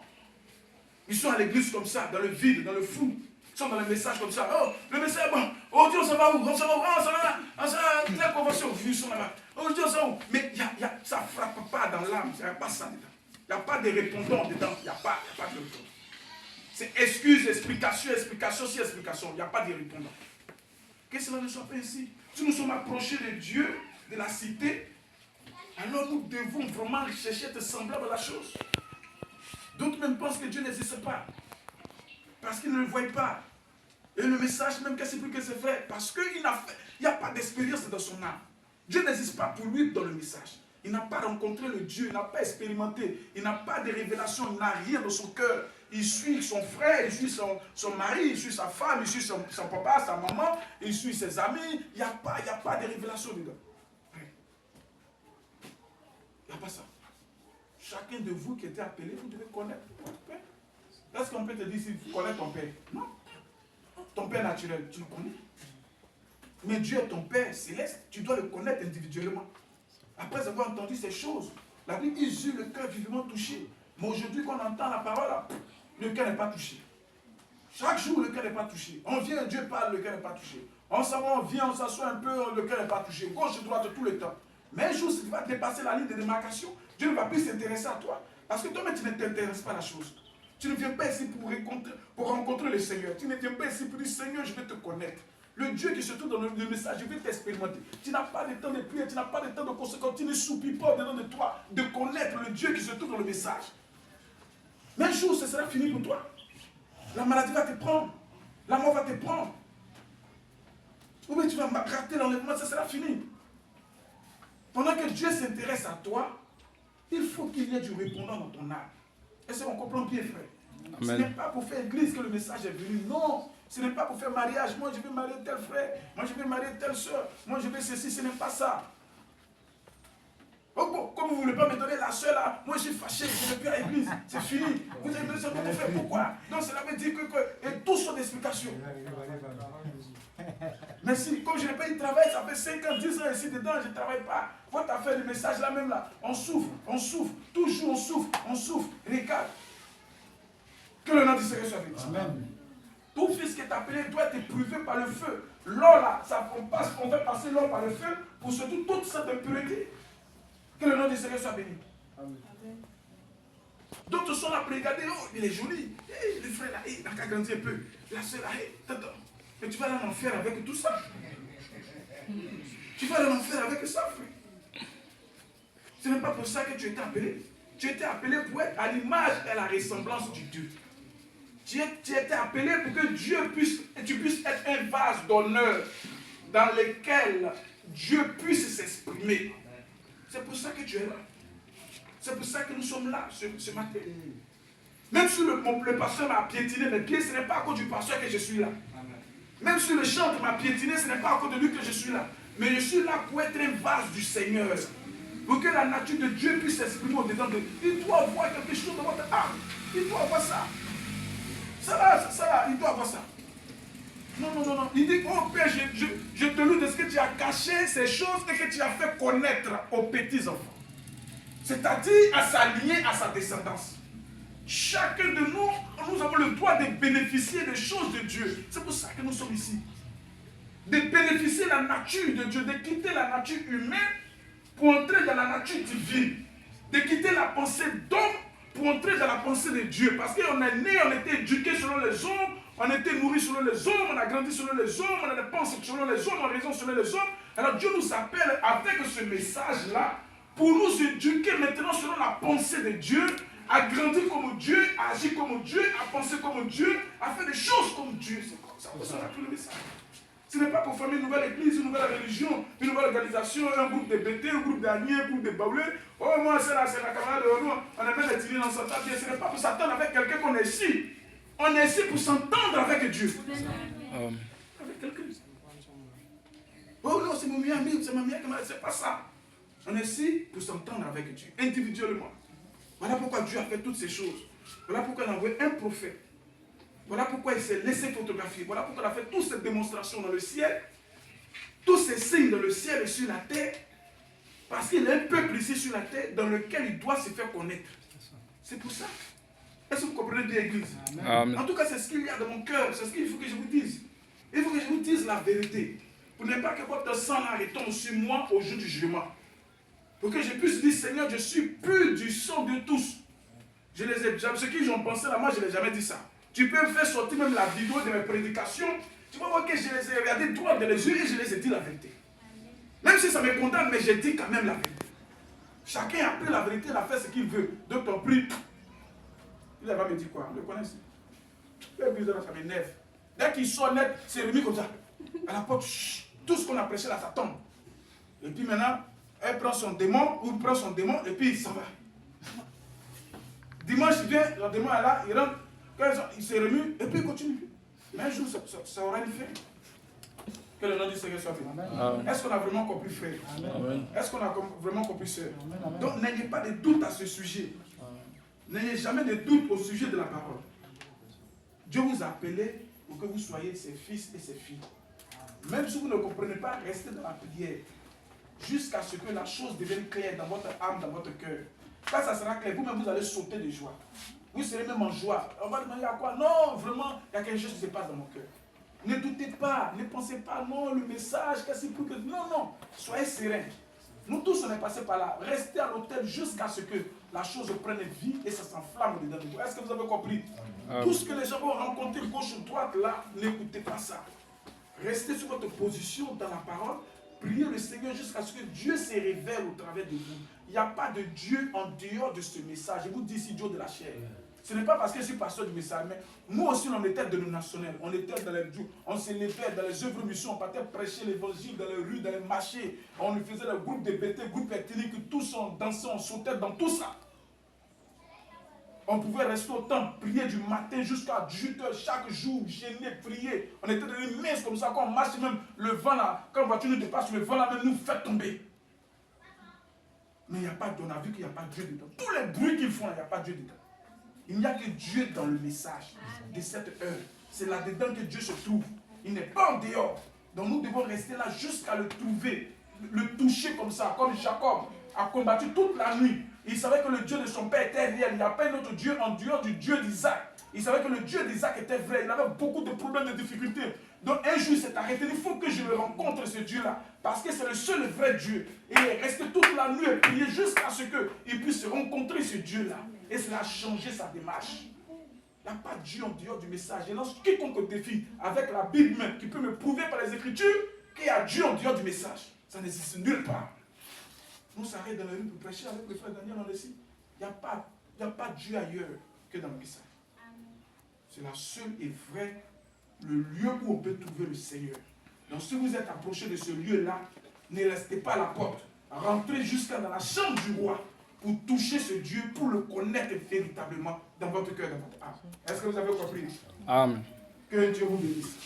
Ils sont à l'église comme ça, dans le vide, dans le flou. Ils sont dans le message comme ça. Oh, le message, bon. Oh Dieu, ça va où? On s'en va où? On s'en va là. La convention, ils sont là-bas. Oh Dieu, ça va où? Mais ça ne frappe pas dans l'âme. Il n'y a pas ça dedans. Il n'y a pas de répondants dedans. Il n'y a pas de répondants. C'est excuse, explication, explication, sur explication. Il n'y a pas de répondants. Que cela ne soit pas ainsi. Si nous sommes approchés de Dieu, de la cité, alors nous devons vraiment chercher à être semblables à la chose. D'autres même pensent que Dieu n'existe pas. Parce qu'ils ne le voient pas. Et le message même, qu'est-ce que c'est vrai? Parce qu'il n'y a pas d'expérience dans son âme. Dieu n'existe pas pour lui dans le message. Il n'a pas rencontré le Dieu, il n'a pas expérimenté, il n'a pas de révélation, il n'a rien dans son cœur. Il suit son frère, il suit son mari, il suit sa femme, il suit son papa, sa maman, il suit ses amis. Il n'y a pas de révélation dedans. Il n'y a pas ça. Chacun de vous qui était appelé, vous devez connaître votre père. Est-ce qu'on peut te dire si tu connais ton père? Non. Ton père naturel, tu le connais. Mais Dieu est ton père céleste, tu dois le connaître individuellement. Après avoir entendu ces choses, la Bible dit, le cœur vivement touché. Mais aujourd'hui, quand on entend la parole, le cœur n'est pas touché. Chaque jour, le cœur n'est pas touché. On vient, Dieu parle, le cœur n'est pas touché. On s'en va, on vient, on s'assoit un peu, le cœur n'est pas touché. Gauche et droite tout le temps. Mais un jour, si tu vas dépasser la ligne de démarcation, Dieu ne va plus s'intéresser à toi. Parce que toi-même, tu ne t'intéresses pas à la chose. Tu ne viens pas ici pour rencontrer le Seigneur. Tu ne viens pas ici pour dire, Seigneur, je vais te connaître. Le Dieu qui se trouve dans le message, je vais t'expérimenter. Tu n'as pas de temps de prière, tu n'as pas de temps de conséquence, tu ne soupis pas dedans de toi de connaître le Dieu qui se trouve dans le message. Mais un jour, ce sera fini pour toi. La maladie va te prendre. La mort va te prendre. Ou bien tu vas rater l'enlèvement, ça sera fini. Pendant que Dieu s'intéresse à toi, il faut qu'il y ait du répondant dans ton âme. Est-ce qu'on comprend bien, frère? Amen. Ce n'est pas pour faire église que le message est venu. Non. Ce n'est pas pour faire mariage. Moi, je vais marier tel frère. Moi, je vais marier telle soeur. Moi, je vais ceci. Ce n'est pas ça. Oh, bon, comme vous ne voulez pas me donner la soeur là, moi, je suis fâché. Je ne vais plus à l'église. C'est fini. Vous avez besoin de faire. Pourquoi? Donc, cela veut dire que et tous sont d'explication. Mais si, comme je n'ai pas eu de travail, ça fait 5 ans, 10 ans ici dedans, je ne travaille pas. Votre affaire de message là même là, on souffre. Toujours on souffre. Regarde. Que le nom du Seigneur soit béni. Amen. Tout fils qui est appelé doit être éprouvé par le feu. L'or là, on fait passer l'or par le feu pour surtout toute cette impureté. Que le nom du Seigneur soit béni. Amen. D'autres sont là pour regarder, oh, il est joli. Hey, le frère là, il a grandi un peu. La soeur là, hey, mais tu vas aller en enfer avec tout ça. Tu vas aller en enfer avec ça, frère. Ce n'est pas pour ça que tu étais appelé. Tu étais appelé pour être à l'image et à la ressemblance du Dieu. Tu étais appelé pour que tu puisses être un vase d'honneur dans lequel Dieu puisse s'exprimer. C'est pour ça que tu es là. C'est pour ça que nous sommes là ce matin. Même si le pasteur m'a piétiné mes pieds, ce n'est pas à cause du pasteur que je suis là. Même si le chanteur m'a piétiné, ce n'est pas à cause de lui que je suis là. Mais je suis là pour être un vase du Seigneur. Pour que la nature de Dieu puisse s'exprimer au-dedans de lui. Il doit avoir quelque chose dans votre âme. Il doit avoir ça. Ça va, il doit avoir ça. Non. Il dit, oh Père, je te loue de ce que tu as caché ces choses et que tu as fait connaître aux petits-enfants. C'est-à-dire à s'allier à sa descendance. Chacun de nous avons le droit de bénéficier des choses de Dieu. C'est pour ça que nous sommes ici. De bénéficier de la nature de Dieu, de quitter la nature humaine pour entrer dans la nature divine. De quitter la pensée d'homme pour entrer dans la pensée de Dieu. Parce qu'on est né, on a été éduqué selon les hommes, on a été nourri selon les hommes, on a grandi selon les hommes, on a des pensées selon les hommes, on a raison selon les hommes. Alors Dieu nous appelle avec ce message-là pour nous éduquer maintenant selon la pensée de Dieu, à grandir comme Dieu, à agir comme Dieu, à penser comme Dieu, à faire des choses comme Dieu. C'est comme ça qu'on a pris le message. Ce n'est pas pour former une nouvelle église, une nouvelle religion, une nouvelle organisation, un groupe de BT, un groupe d'Agniers, un groupe de Baoulés. Oh, moi, c'est la camarade de nous, on aime les tirer dans son temps. Ce n'est pas pour s'entendre avec quelqu'un qu'on est ici. On est ici pour s'entendre avec Dieu. Avec quelqu'un. Oh non, c'est mon meilleur ami, c'est ma meilleure camarade, c'est pas ça. On est ici pour s'entendre avec Dieu, individuellement. Voilà pourquoi Dieu a fait toutes ces choses. Voilà pourquoi il a envoyé un prophète. Voilà pourquoi il s'est laissé photographier. Voilà pourquoi il a fait toutes ces démonstrations dans le ciel. Tous ces signes dans le ciel et sur la terre. Parce qu'il y a un peuple ici sur la terre dans lequel il doit se faire connaître. C'est pour ça. Est-ce que vous comprenez bien l'église? En tout cas, c'est ce qu'il y a dans mon cœur. C'est ce qu'il faut que je vous dise. Il faut que je vous dise la vérité. Pour ne pas que votre sang retombe sur moi au jour du jugement. Pour que je puisse dire, Seigneur, je suis pur du sang de tous. Je les ai jamais, ceux qui ont pensé là, moi je ne l'ai jamais dit ça. Tu peux me faire sortir même la vidéo de mes prédications. Tu vas voir que je les ai regardés droit dans les yeux et je les ai dit la vérité. Même si ça me condamne, mais j'ai dit quand même la vérité. Chacun a pris la vérité, il a fait ce qu'il veut. Donc ton prix, il va me dire quoi? Le connaissez? Ça m'énerve. Dès qu'il sort net, c'est remis comme ça. À la porte, tout ce qu'on a prêché là, ça tombe. Et puis maintenant, elle prend son démon, ou il prend son démon, et puis il s'en va. Dimanche, il vient, le démon est là, il rentre, quand il se remue, et puis il continue. Mais un jour, ça aura une fin. Que le nom du Seigneur soit béni. Est-ce qu'on a vraiment compris, frère? Est-ce qu'on a vraiment compris, sœur? Donc, n'ayez pas de doute à ce sujet. N'ayez jamais de doute au sujet de la parole. Dieu vous a appelé pour que vous soyez ses fils et ses filles. Même si vous ne comprenez pas, restez dans la prière. Jusqu'à ce que la chose devienne claire dans votre âme, dans votre cœur. Quand ça sera clair, vous-même vous allez sauter de joie. Vous serez même en joie. On va demander à quoi? Non, vraiment, il y a quelque chose qui se passe dans mon cœur. Ne doutez pas, ne pensez pas, non, le message, qu'est-ce que... Non, soyez sereins. Nous tous, on est passés par là. Restez à l'hôtel jusqu'à ce que la chose prenne vie et ça s'enflamme dedans de vous. Est-ce que vous avez compris? Tout ce que les gens vont rencontrer gauche ou droite, là, n'écoutez pas ça. Restez sur votre position dans la parole. Priez le Seigneur jusqu'à ce que Dieu se révèle au travers de vous. Il n'y a pas de Dieu en dehors de ce message. Je vous dis ici, Dieu de la chair. Ce n'est pas parce que je suis pasteur du message, mais nous aussi, on était dénominationnels. On était dans les jours, on se levait dans les œuvres missions, on partait prêcher l'évangile dans les rues, dans les marchés. On faisait des groupes de BT, groupes ethniques, tous on dansait, on sautait dans tout ça. On pouvait rester au temple, prier du matin jusqu'à 18h chaque jour, gêner, prier. On était dans une messe comme ça, quand on marche même, le vent là, quand la voiture nous dépasse, le vent là même nous fait tomber. Mais il n'y a pas, on a vu qu'il n'y a pas Dieu dedans. Tous les bruits qu'ils font, il n'y a pas Dieu dedans. Il n'y a que Dieu dans le message de cette heure. C'est là-dedans que Dieu se trouve. Il n'est pas en dehors. Donc nous devons rester là jusqu'à le trouver, le toucher comme ça, comme Jacob a combattu toute la nuit. Il savait que le Dieu de son père était réel. Il n'y a pas un autre Dieu en dehors du Dieu d'Isaac. Il savait que le Dieu d'Isaac était vrai. Il avait beaucoup de problèmes, de difficultés. Donc un jour il s'est arrêté. Il faut que je le rencontre, ce Dieu-là. Parce que c'est le seul vrai Dieu. Et il est resté toute la nuit et prier jusqu'à ce qu'il puisse rencontrer ce Dieu-là. Et cela a changé sa démarche. Il n'y a pas de Dieu en dehors du message. Et lance quiconque défie avec la Bible même, qui peut me prouver par les Écritures qu'il y a Dieu en dehors du message. Ça n'existe nulle part. Nous s'arrêtons dans la rue pour prêcher avec le frère Daniel, on est ici. Il n'y a pas Dieu ailleurs que dans le message. C'est la seule et vraie, le lieu où on peut trouver le Seigneur. Donc si vous êtes approché de ce lieu-là, ne restez pas à la porte. Rentrez jusqu'à dans la chambre du roi pour toucher ce Dieu, pour le connaître véritablement dans votre cœur, dans votre âme. Est-ce que vous avez compris? Amen. Que Dieu vous bénisse.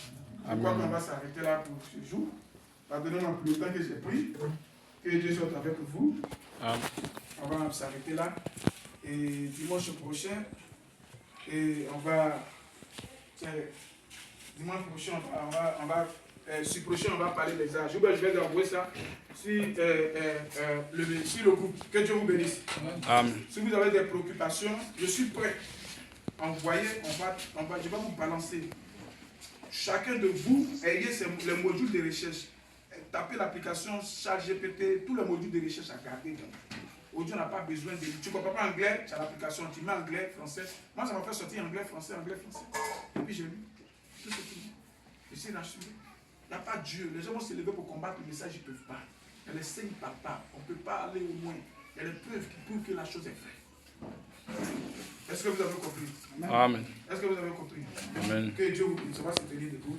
Je Amen. crois qu'on va s'arrêter là pour ce jour. Pardonnez-moi pour le temps que j'ai pris. Que Dieu soit avec vous. Amen. On va s'arrêter là. Et dimanche prochain, et on va. Dimanche prochain, sur prochain, on va parler des âges. Je vais envoyer ça sur le groupe. Que Dieu vous bénisse. Amen. Si vous avez des préoccupations, je suis prêt. Envoyez, je vais vous balancer. Chacun de vous, ayez les modules de recherche. Tapez l'application ChatGPT, tous les modules de recherche à garder. Aujourd'hui, on n'a pas besoin de. Tu ne comprends pas anglais, tu as l'application, tu mets anglais, français. Moi, ça m'a fait sortir anglais, français. Et puis j'ai lu tout ce qu'il dit. Je suis rassuré. Il n'y a pas Dieu. Les gens vont se lever pour combattre le message, ils ne peuvent pas. Il y a les signes par pas. On ne peut pas aller au moins. Il y a les preuves qui prouvent que la chose est vraie. Est-ce que vous avez compris? Amen. Est-ce que vous avez compris? Amen. Que Dieu vous bénisse. On va se tenir debout.